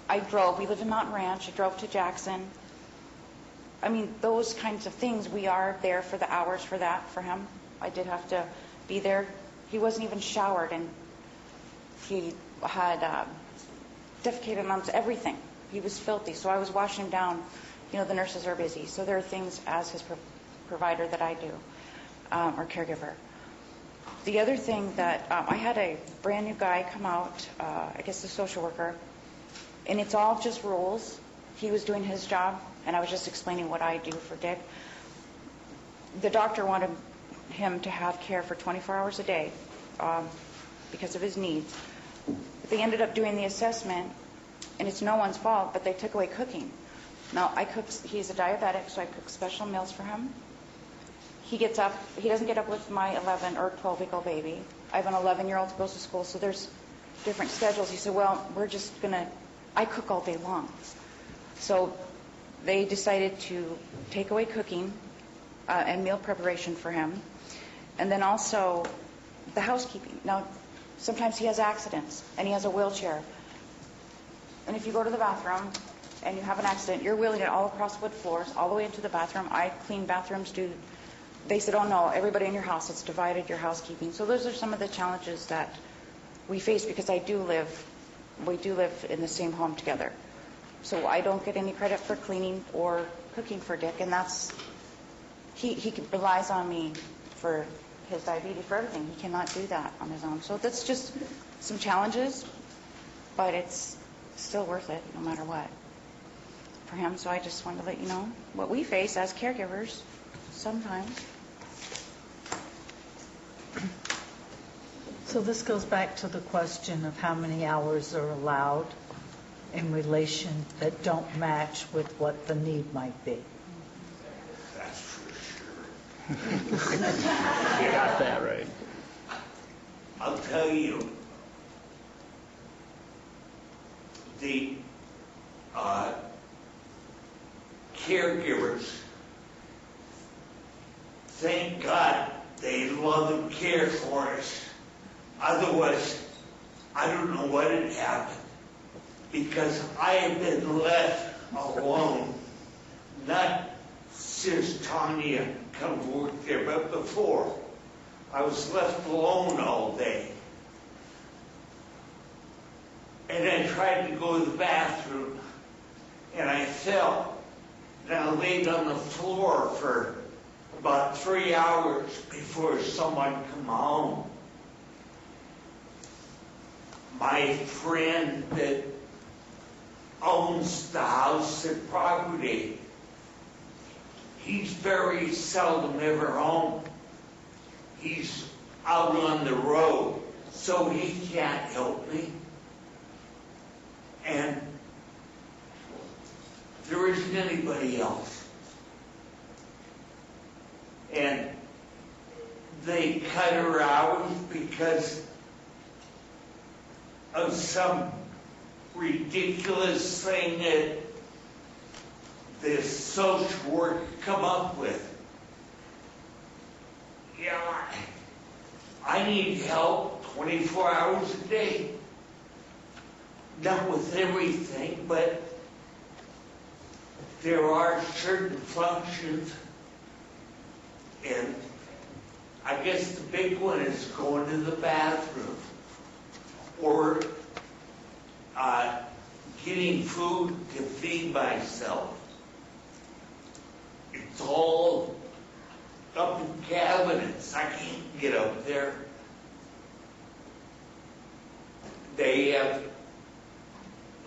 Speaker 15: I drove. We live in Mountain Ranch. I drove to Jackson. I mean, those kinds of things, we are there for the hours for that for him. I did have to be there. He wasn't even showered, and he had defecated on everything. He was filthy, so I was washing him down. You know, the nurses are busy, so there are things as his provider that I do, or caregiver. The other thing that I had a brand new guy come out, I guess the social worker, and it's all just rules. He was doing his job, and I was just explaining what I do for Dick. The doctor wanted him to have care for 24 hours a day because of his needs. But they ended up doing the assessment, and it's no one's fault, but they took away cooking. Now, he's a diabetic, so I cook special meals for him. He gets up, he doesn't get up with my 11 or 12-week-old baby. I have an 11-year-old who goes to school, so there's different schedules. He said, well, we're just going to, I cook all day long. So they decided to take away cooking and meal preparation for him. And then also the housekeeping. Now, sometimes he has accidents, and he has a wheelchair. And if you go to the bathroom and you have an accident, you're wheeling it all across wood floors, all the way into the bathroom. I clean bathrooms, do they said, oh no, everybody in your house, it's divided, your housekeeping. So those are some of the challenges that we face because we do live in the same home together. So I don't get any credit for cleaning or cooking for Dick, and he relies on me for his diabetes, for everything. He cannot do that on his own. So that's just some challenges, but it's still worth it no matter what for him. So I just wanted to let you know what we face as caregivers sometimes.
Speaker 1: So this goes back to the question of how many hours are allowed in relation that don't match with what the need might be.
Speaker 16: That's for sure.
Speaker 2: You got that right.
Speaker 16: I'll tell you, the caregivers, thank God they love and care for us. Otherwise, I don't know what had happened, because I have been left alone, not since Tanya come to work there, but before. I was left alone all day. And I tried to go to the bathroom, and I fell. And I laid on the floor for about 3 hours before someone come home. My friend that owns the house and property, he's very seldom ever home. He's out on the road, so he can't help me. And there isn't anybody else. And they cut her hours because of some ridiculous thing that this social work come up with. Yeah, I need help 24 hours a day. Not with everything, but there are certain functions, and I guess the big one is going to the bathroom or getting food to feed myself. It's all up in cabinets. I can't get up there. They have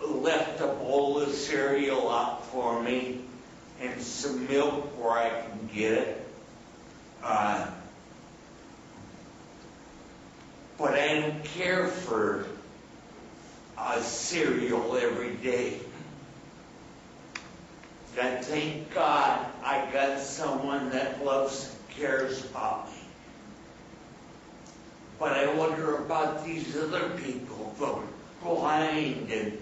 Speaker 16: left a bowl of cereal out for me and some milk where I can get it. But I don't care for cereal every day. And thank God I got someone that loves and cares about me. But I wonder about these other people, the blind, and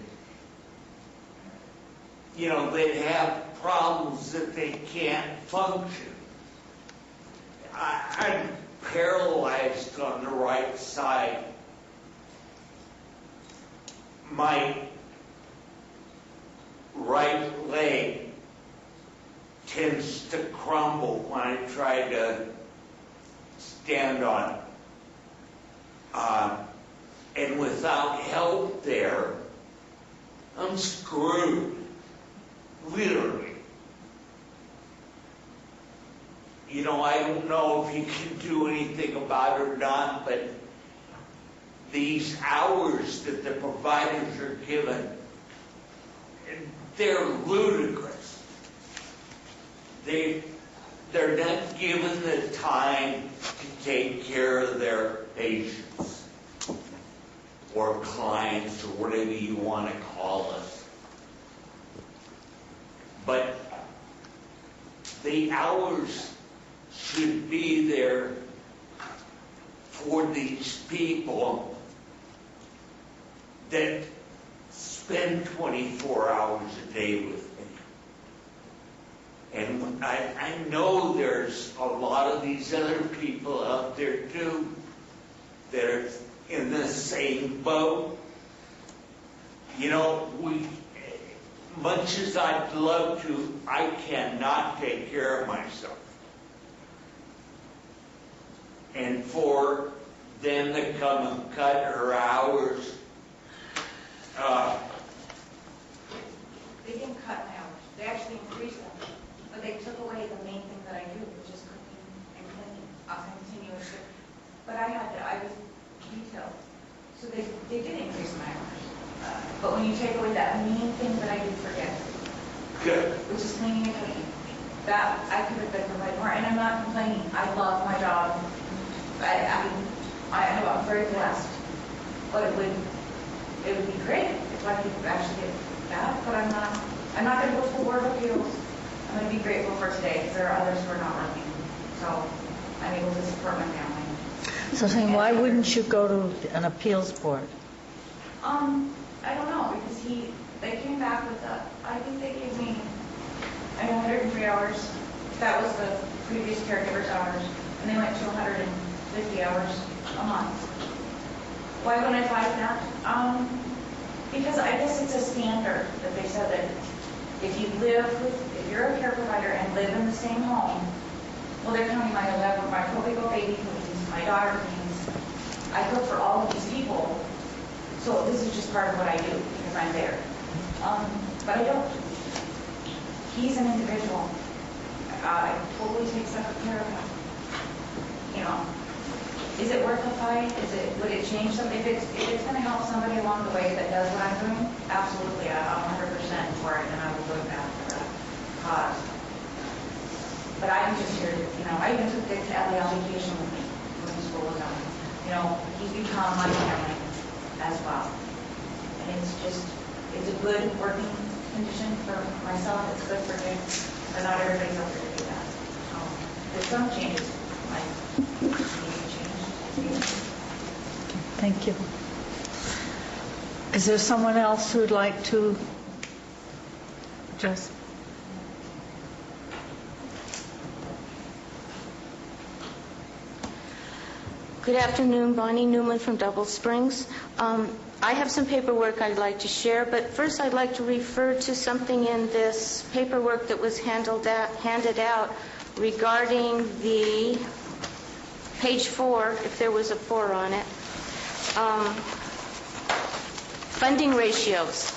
Speaker 16: they have problems that they can't function. I'm paralyzed on the right side. My right leg tends to crumble when I try to stand on it. And without help there, I'm screwed. Literally. I don't know if you can do anything about it or not, but these hours that the providers are given, they're ludicrous. They're not given the time to take care of their patients or clients or whatever you want to call us. But the hours should be there for these people that spend 24 hours a day with me. And I know there's a lot of these other people out there too that are in the same boat. Much as I'd love to, I cannot take care of myself. and for them to come and cut her hours.
Speaker 11: They didn't cut my hours. They actually increased them. But they took away the main thing that I do, which is cooking and cleaning on a continuous shift. But I was detailed. So they did increase my hours. But when you take away that main thing that I do forget, which is cleaning and cooking, that I could have been providing more. And I'm not complaining. I love my job. I'm very blessed. But it would be great if I could actually get that. But I'm not going to go to the Board of Appeals. I'm going to be grateful for today because there are others who are not working. So I'm able to support my family.
Speaker 1: So saying, why wouldn't you go to an appeals board?
Speaker 11: I don't know, because they came back with I think they gave me 103 hours. That was the previous caregiver's hours, and they went to 150 hours a month. Why wouldn't I fight that? Because I guess it's a standard that they said that if you're a care provider and live in the same home, well, they're counting my 12-week-old baby cleans, my daughter cleans. I cook for all of these people, so this is just part of what I do because I'm there. But I don't. He's an individual. I totally take separate care of him. You know, is it worth a fight? Would it change something? If it's going to help somebody along the way that does what I'm doing, absolutely, I'm 100% for it, and I will go back for that cause. But I'm just here, I even took Dick to LA on vacation with me when the school was on. He's become my family as well. And it's a good working condition for myself. It's good for Dick, but not everybody's up there to do that. There's some changes like need to change.
Speaker 1: Thank you. Is there someone else who'd like to address?
Speaker 8: Good afternoon, Bonnie Newman from Double Springs. I have some paperwork I'd like to share, but first I'd like to refer to something in this paperwork that was handed out regarding the page 4, if there was a 4 on it, funding ratios.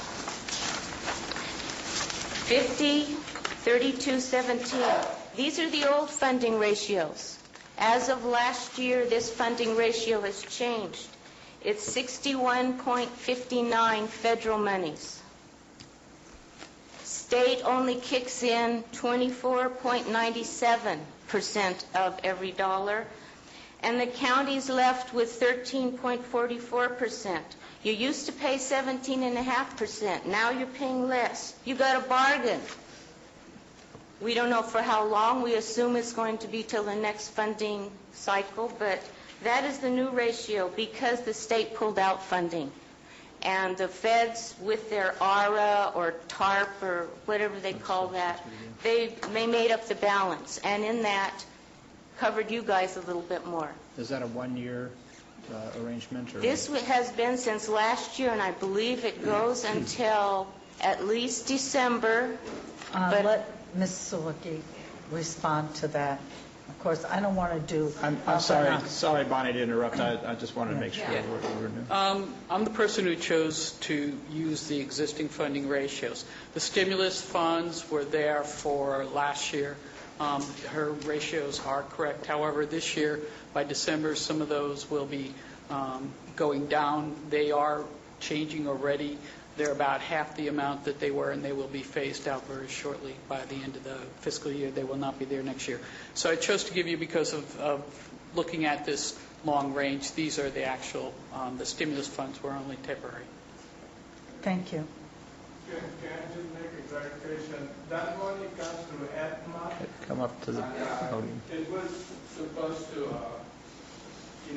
Speaker 8: 50, 32, 17. These are the old funding ratios. As of last year, this funding ratio has changed. It's 61.59 federal monies. State only kicks in 24.97% of every dollar, and the county's left with 13.44%. You used to pay 17.5%. Now you're paying less. You got a bargain. We don't know for how long. We assume it's going to be till the next funding cycle, but that is the new ratio because the state pulled out funding. And the feds, with their ARA or TARP or whatever they call that, they made up the balance. And in that, covered you guys a little bit more.
Speaker 2: Is that a one-year arrangement? Or?
Speaker 8: This has been since last year, and I believe it goes until at least December.
Speaker 1: Let Ms. Sawicki respond to that. Of course, I don't want to do...
Speaker 2: I'm sorry, Bonnie, to interrupt. I just wanted to make sure we were new.
Speaker 4: I'm the person who chose to use the existing funding ratios. The stimulus funds were there for last year. Her ratios are correct. However, this year, by December, some of those will be going down. They are changing already. They're about half the amount that they were, and they will be phased out very shortly by the end of the fiscal year. They will not be there next year. So I chose to give you, because of looking at this long range, these are the actual, the stimulus funds were only temporary.
Speaker 1: Thank you.
Speaker 13: Can I just make a clarification? That money comes through ETMA.
Speaker 2: Come up to the podium.
Speaker 13: It was supposed to, be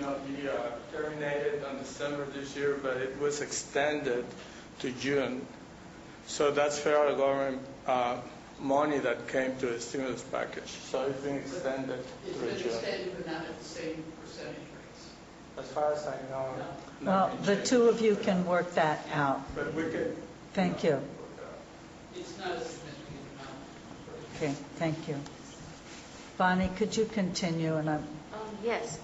Speaker 13: terminated on December this year, but it was extended to June. So that's federal government money that came to the stimulus package. So it's been extended
Speaker 4: It's
Speaker 13: through
Speaker 4: been
Speaker 13: June.
Speaker 4: extended, but not at the same percentage rates.
Speaker 13: As far as I know.
Speaker 1: Well, the two of you can work that out.
Speaker 13: But we could.
Speaker 1: Thank you.
Speaker 4: It's not a significant amount.
Speaker 1: Okay, thank you. Bonnie, could you continue? And I'm...
Speaker 8: Yes,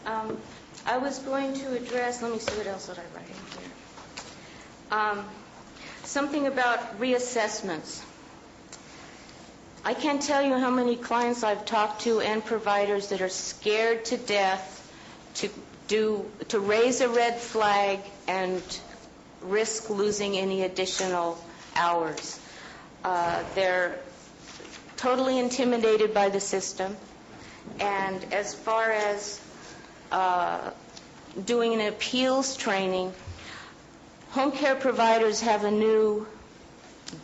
Speaker 8: I was going to address, let me see what else did I write in here. Something about reassessments. I can't tell you how many clients I've talked to and providers that are scared to death to raise a red flag and risk losing any additional hours. They're totally intimidated by the system. And as far as doing an appeals training, home care providers have a new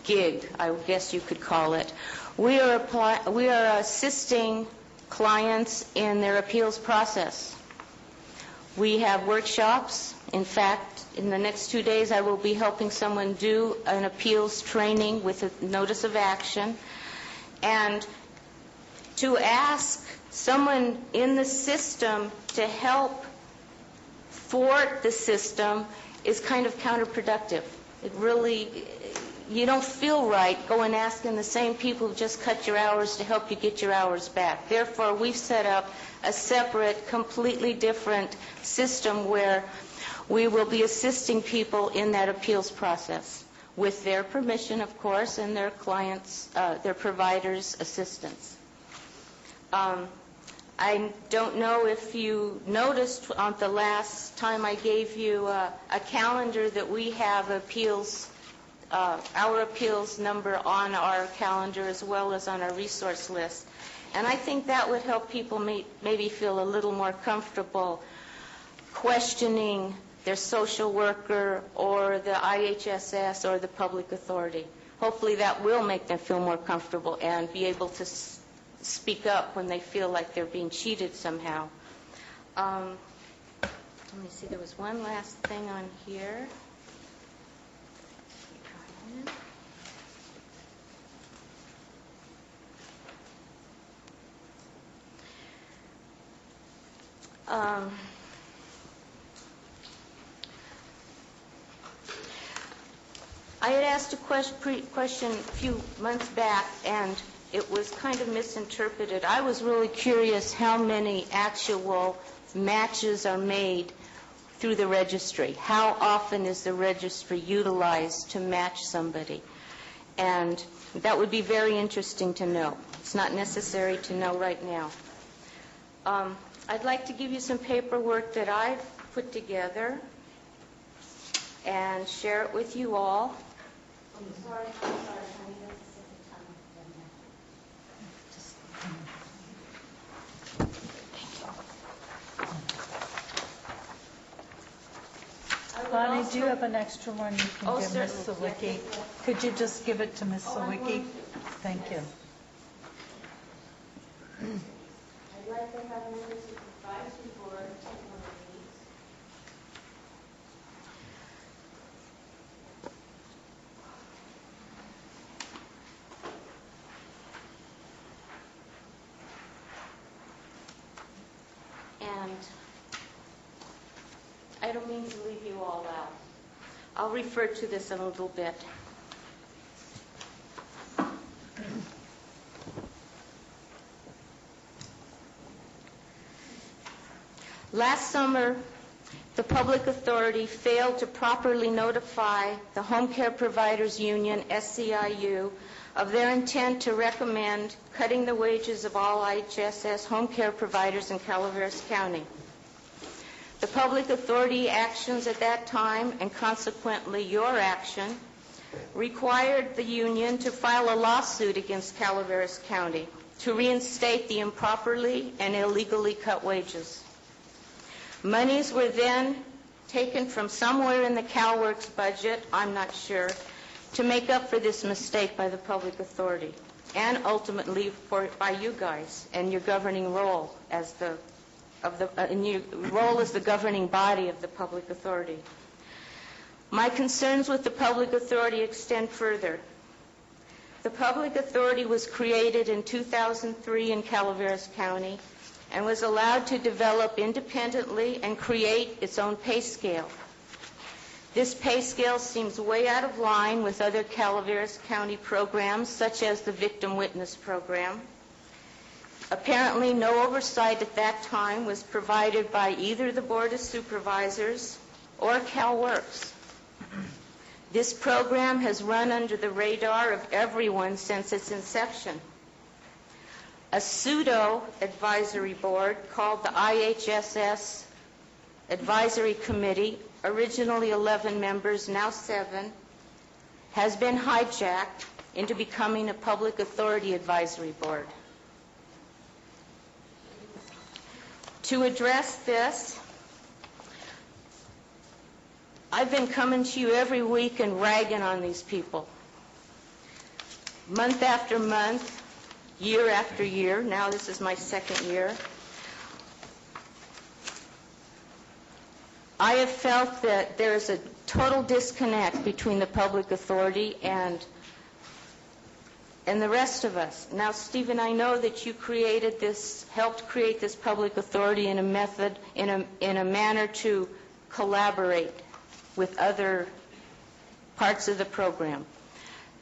Speaker 8: gig, I guess you could call it. We are assisting clients in their appeals process. We have workshops. In fact, in the next 2 days, I will be helping someone do an appeals training with a notice of action. And to ask someone in the system to help thwart the system is kind of counterproductive. It really, you don't feel right going asking the same people who just cut your hours to help you get your hours back. Therefore, we've set up a separate, completely different system where we will be assisting people in that appeals process with their permission, of course, and their clients, their providers' assistance. I don't know if you noticed on the last time I gave you a calendar that we have appeals, our appeals number on our calendar as well as on our resource list. And I think that would help people maybe feel a little more comfortable questioning their social worker or the IHSS or the public authority. Hopefully that will make them feel more comfortable and be able to speak up when they feel like they're being cheated somehow. Let me see, there was one last thing on here. I had asked a question a few months back, and it was kind of misinterpreted. I was really curious how many actual matches are made through the registry. How often is the registry utilized to match somebody? And that would be very interesting to know. It's not necessary to know right now. I'd like to give you some paperwork that I've put together and share it with you all.
Speaker 1: Bonnie, do you have an extra one you can
Speaker 8: Oh,
Speaker 1: give Ms.
Speaker 8: certainly.
Speaker 1: Sawicki? Could you just give it to Ms. Sawicki? Thank you.
Speaker 6: I'd like to have members of the advisory board take one of these.
Speaker 8: And I don't mean to leave you all out. I'll refer to this in a little bit. Last summer, the public authority failed to properly notify the Home Care Providers Union, SCIU, of their intent to recommend cutting the wages of all IHSS home care providers in Calaveras County. The public authority actions at that time, and consequently your action, required the union to file a lawsuit against Calaveras County to reinstate the improperly and illegally cut wages. Monies were then taken from somewhere in the CalWorks budget, I'm not sure, to make up for this mistake by the public authority, and ultimately by you guys and your governing role as the governing body of the public authority. My concerns with the public authority extend further. The public authority was created in 2003 in Calaveras County and was allowed to develop independently and create its own pay scale. This pay scale seems way out of line with other Calaveras County programs, such as the Victim Witness Program. Apparently, no oversight at that time was provided by either the Board of Supervisors or CalWorks. This program has run under the radar of everyone since its inception. A pseudo-advisory board called the IHSS Advisory Committee, originally 11 members, now 7, has been hijacked into becoming a public authority advisory board. To address this, I've been coming to you every week and ragging on these people. Month after month, year after year, now this is my second year, I have felt that there is a total disconnect between the public authority and the rest of us. Now, Stephen, I know that you helped create this public authority in a manner to collaborate with other parts of the program,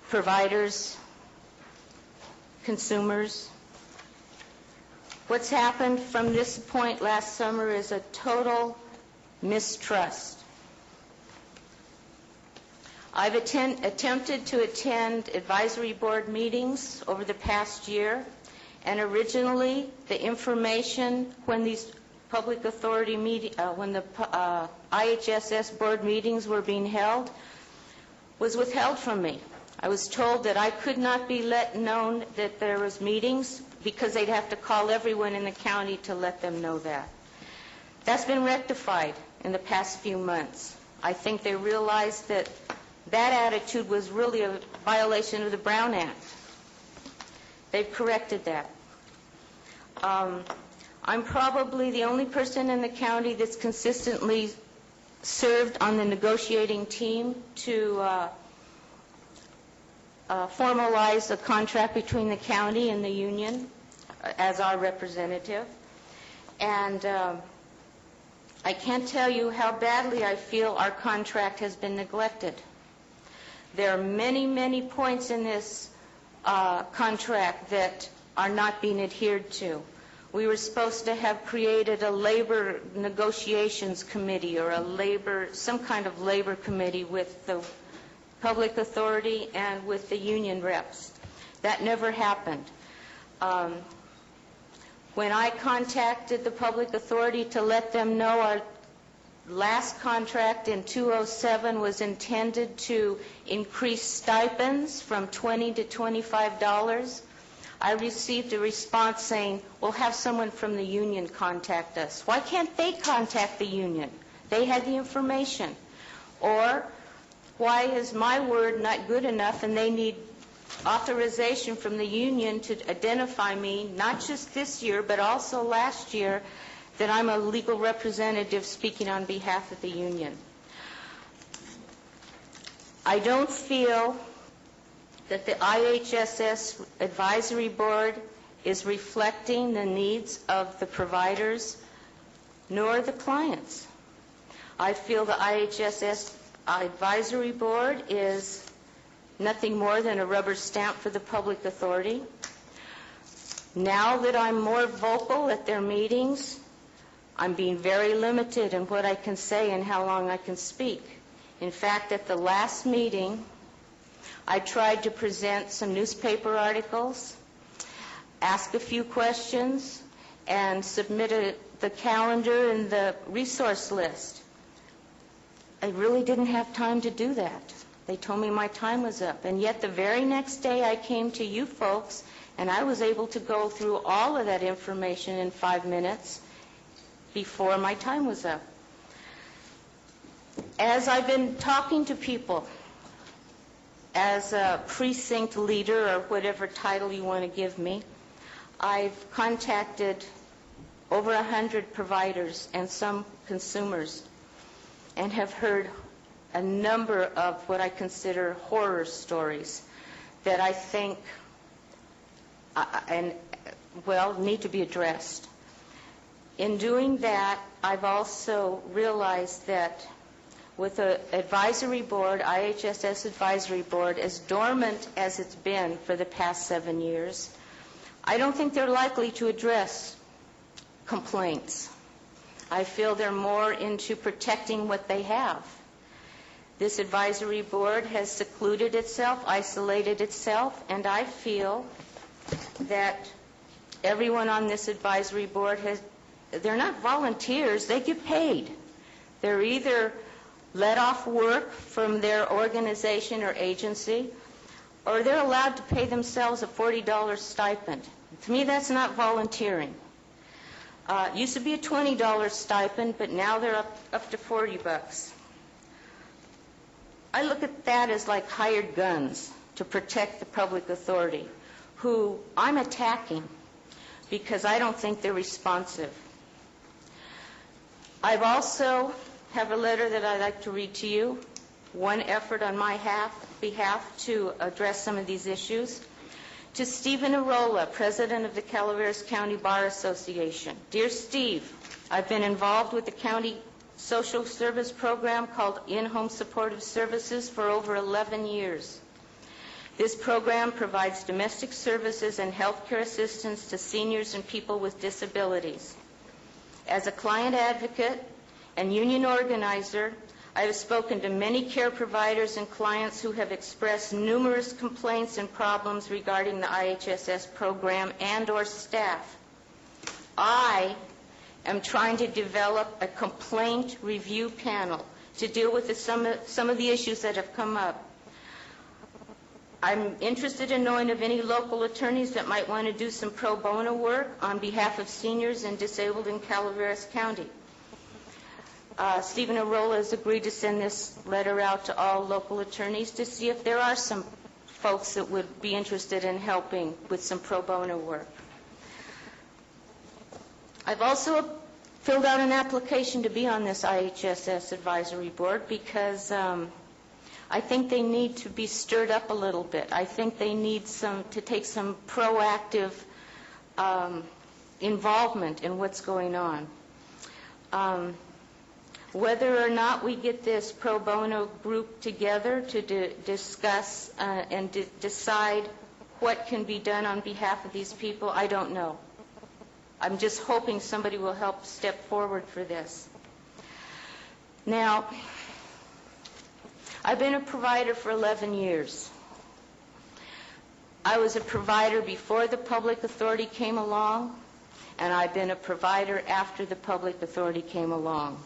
Speaker 8: providers, consumers. What's happened from this point last summer is a total mistrust. I've attempted to attend advisory board meetings over the past year, and originally the information when these public authority when the IHSS board meetings were being held was withheld from me. I was told that I could not be let known that there was meetings because they'd have to call everyone in the county to let them know that. That's been rectified in the past few months. I think they realized that that attitude was really a violation of the Brown Act. They've corrected that. I'm probably the only person in the county that's consistently served on the negotiating team to formalize a contract between the county and the union as our representative. And I can't tell you how badly I feel our contract has been neglected. There are many, many points in this contract that are not being adhered to. We were supposed to have created a labor negotiations committee or some kind of labor committee with the public authority and with the union reps. That never happened. When I contacted the public authority to let them know our last contract in 2007 was intended to increase stipends from $20 to $25, I received a response saying, "We'll have someone from the union contact us." Why can't they contact the union? They had the information. Or why is my word not good enough and they need authorization from the union to identify me, not just this year, but also last year, that I'm a legal representative speaking on behalf of the union. I don't feel that the IHSS Advisory Board is reflecting the needs of the providers nor the clients. I feel the IHSS Advisory Board is nothing more than a rubber stamp for the public authority. Now that I'm more vocal at their meetings, I'm being very limited in what I can say and how long I can speak. In fact, at the last meeting, I tried to present some newspaper articles, ask a few questions, and submitted the calendar and the resource list. I really didn't have time to do that. They told me my time was up. And yet the very next day I came to you folks, and I was able to go through all of that information in 5 minutes before my time was up. As I've been talking to people, as a precinct leader or whatever title you want to give me, I've contacted over 100 providers and some consumers and have heard a number of what I consider horror stories that I think need to be addressed. In doing that, I've also realized that with the advisory board, IHSS advisory board, as dormant as it's been for the past 7 years,
Speaker 17: I don't think they're likely to address complaints. I feel they're more into protecting what they have. This advisory board has secluded itself, isolated itself, and I feel that everyone on this advisory board they're not volunteers, they get paid. They're either let off work from their organization or agency, or they're allowed to pay themselves a $40 stipend. To me, that's not volunteering. It used to be a $20 stipend, but now they're up to $40. I look at that as like hired guns to protect the public authority, who I'm attacking because I don't think they're responsive. I've also have a letter that I'd like to read to you, one effort on my behalf to address some of these issues. To Stephen Arola, President of the Calaveras County Bar Association. Dear Steve, I've been involved with the county social service program called In-Home Supportive Services for over 11 years. This program provides domestic services and health care assistance to seniors and people with disabilities. As a client advocate and union organizer, I have spoken to many care providers and clients who have expressed numerous complaints and problems regarding the IHSS program and/or staff. I am trying to develop a complaint review panel to deal with some of the issues that have come up. I'm interested in knowing of any local attorneys that might want to do some pro bono work on behalf of seniors and disabled in Calaveras County. Stephen Arola has agreed to send this letter out to all local attorneys to see if there are some folks that would be interested in helping with some pro bono work. I've also filled out an application to be on this IHSS advisory board because I think they need to be stirred up a little bit. I think they need to take some proactive involvement in what's going on. Whether or not we get this pro bono group together to discuss and decide what can be done on behalf of these people, I don't know. I'm just hoping somebody will help step forward for this. Now, I've been a provider for 11 years. I was a provider before the public authority came along, and I've been a provider after the public authority came along.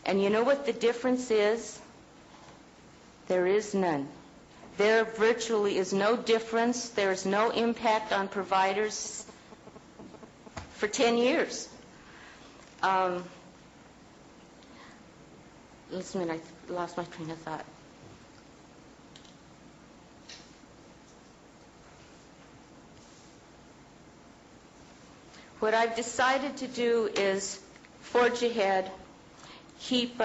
Speaker 17: And you know what the difference is? There is none. There virtually is no difference. There is no impact on providers for 10 years. Just a minute, I lost my train of thought. What I've decided to do is forge ahead, keep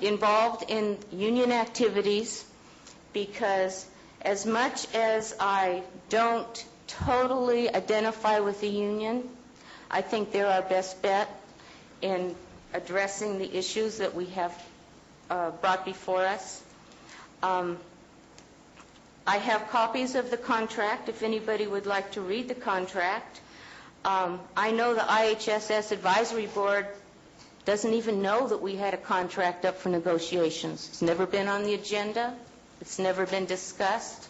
Speaker 17: involved in union activities, because as much as I don't totally identify with the union, I think they're our best bet in addressing the issues that we have brought before us. I have copies of the contract if anybody would like to read the contract. I know the IHSS Advisory Board doesn't even know that we had a contract up for negotiations. It's never been on the agenda. It's never been discussed.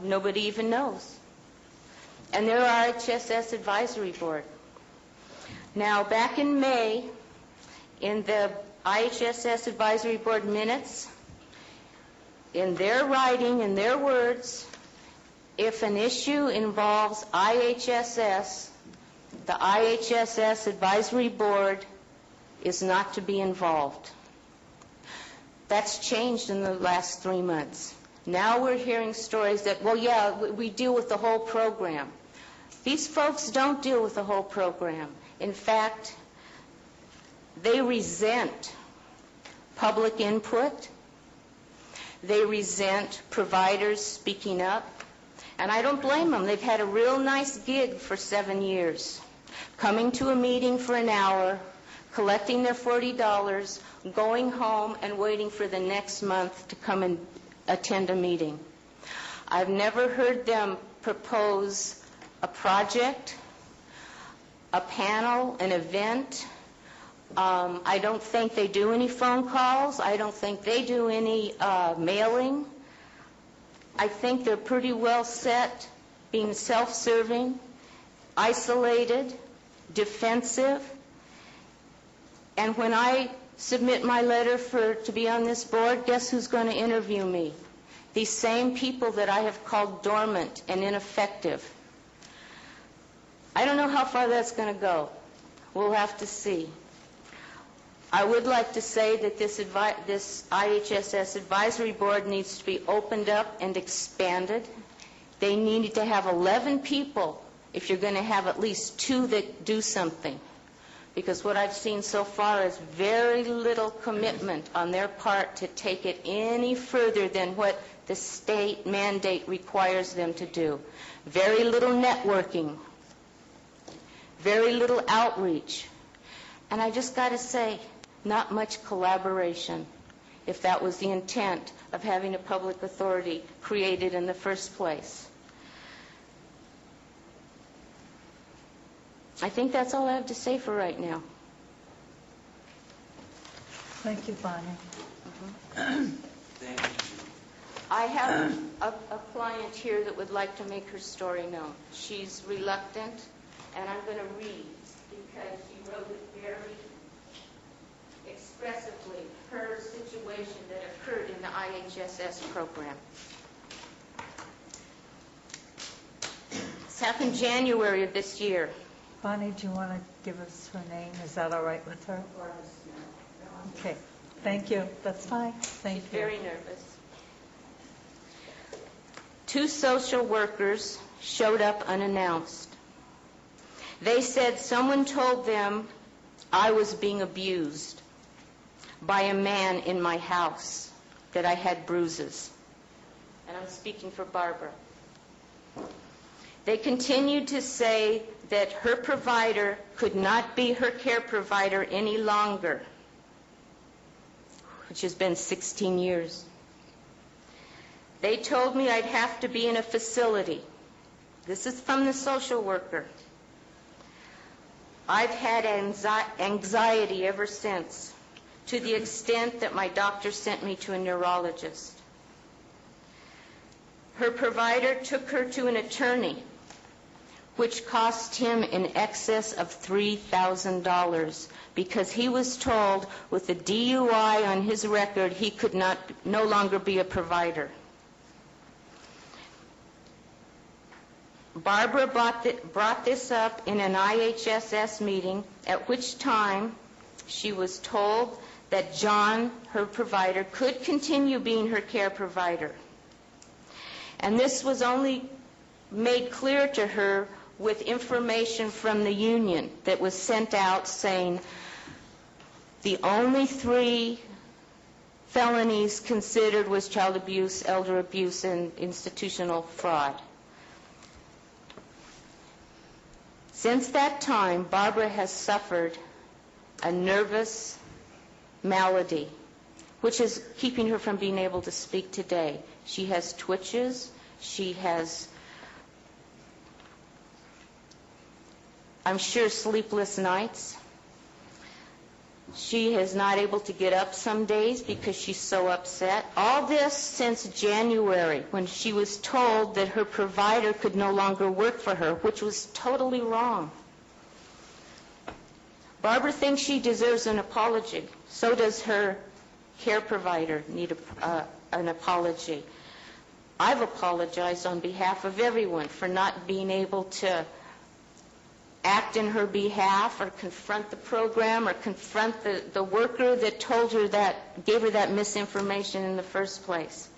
Speaker 17: Nobody even knows. And they're IHSS Advisory Board. Now, back in May, in the IHSS Advisory Board minutes, in their writing, in their words, if an issue involves IHSS, the IHSS Advisory Board is not to be involved. That's changed in the last 3 months. Now we're hearing stories that, well, yeah, we deal with the whole program. These folks don't deal with the whole program. In fact, they resent public input. They resent providers speaking up. And I don't blame them. They've had a real nice gig for 7 years, coming to a meeting for an hour, collecting their $40, going home, and waiting for the next month to come and attend a meeting. I've never heard them propose a project, a panel, an event. I don't think they do any phone calls. I don't think they do any mailing. I think they're pretty well set, being self-serving, isolated, defensive. And when I submit my letter to be on this board, guess who's going to interview me? These same people that I have called dormant and ineffective. I don't know how far that's going to go. We'll have to see. I would like to say that this IHSS advisory board needs to be opened up and expanded. They need to have 11 people if you're going to have at least 2 that do something. Because what I've seen so far is very little commitment on their part to take it any further than what the state mandate requires them to do. Very little networking, very little outreach. And I just got to say, not much collaboration, if that was the intent of having a public authority created in the first place. I think that's all I have to say for right now.
Speaker 1: Thank you, Bonnie.
Speaker 16: Thank you.
Speaker 17: I have a client here that would like to make her story known. She's reluctant, and I'm going to read because she wrote it very expressively, her situation that occurred in the IHSS program. This happened January of this year.
Speaker 1: Bonnie, do you want to give us her name? Is that all right with her? Okay. Thank you. That's fine. Thank you.
Speaker 17: She's very nervous. 2 social workers showed up unannounced. They said someone told them I was being abused by a man in my house, that I had bruises. And I'm speaking for Barbara. They continued to say that her provider could not be her care provider any longer, which has been 16 years. They told me I'd have to be in a facility. This is from the social worker. I've had anxiety ever since, to the extent that my doctor sent me to a neurologist. Her provider took her to an attorney, which cost him in excess of $3,000 because he was told with a DUI on his record he could no longer be a provider. Barbara brought this up in an IHSS meeting, at which time she was told that John, her provider, could continue being her care provider. And this was only made clear to her with information from the union that was sent out saying the only 3 felonies considered was child abuse, elder abuse, and institutional fraud. Since that time, Barbara has suffered a nervous malady, which is keeping her from being able to speak today. She has twitches. She has, I'm sure, sleepless nights. She is not able to get up some days because she's so upset. All this since January, when she was told that her provider could no longer work for her, which was totally wrong. Barbara thinks she deserves an apology. So does her care provider need an apology. I've apologized on behalf of everyone for not being able to act in her behalf or confront the program or confront the worker that told her that, gave her that misinformation in the first place.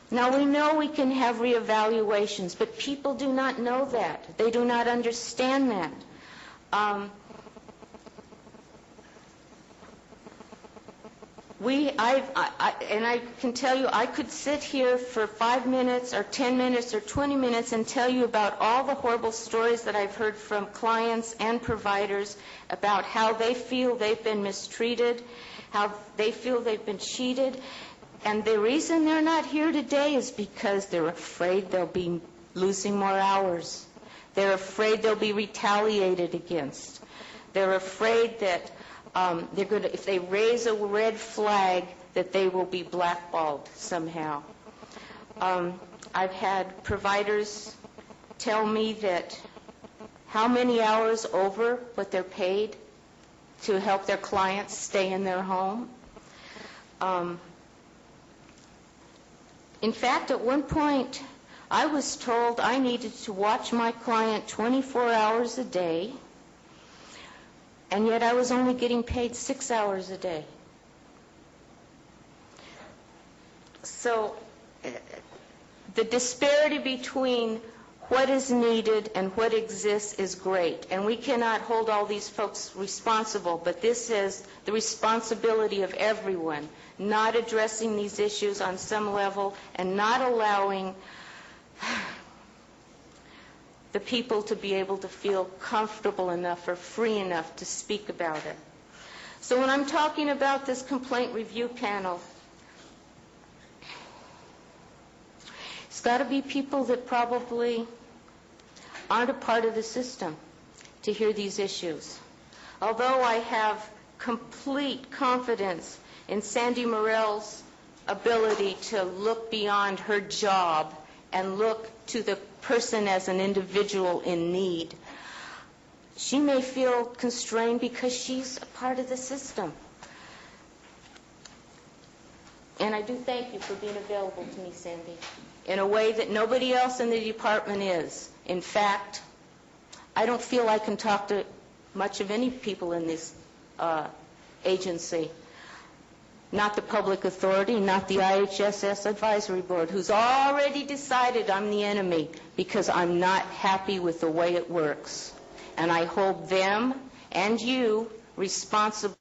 Speaker 17: Now, we know we can have reevaluations, but people do not know that. They do not understand that. And I can tell you, I could sit here for 5 minutes or 10 minutes or 20 minutes and tell you about all the horrible stories that I've heard from clients and providers about how they feel they've been mistreated, how they feel they've been cheated. And the reason they're not here today is because they're afraid they'll be losing more hours. They're afraid they'll be retaliated against. They're afraid that if they raise a red flag, that they will be blackballed somehow. I've had providers tell me that how many hours over what they're paid to help their clients stay in their home. In fact, at one point, I was told I needed to watch my client 24 hours a day, and yet I was only getting paid 6 hours a day. So the disparity between what is needed and what exists is great, and we cannot hold all these folks responsible, but this is the responsibility of everyone, not addressing these issues on some level and not allowing the people to be able to feel comfortable enough or free enough to speak about it. So when I'm talking about this complaint review panel, it's got to be people that probably aren't a part of the system to hear these issues. Although I have complete confidence in Sandy Morell's ability to look beyond her job and look to the person as an individual in need, she may feel constrained because she's a part of the system. And I do thank you for being available to me, Sandy, in a way that nobody else in the department is. In fact, I don't feel I can talk to much of any people in this agency. Not the public authority, not the IHSS advisory board, who's already decided I'm the enemy because I'm not happy with the way it works. And I hold them and you responsible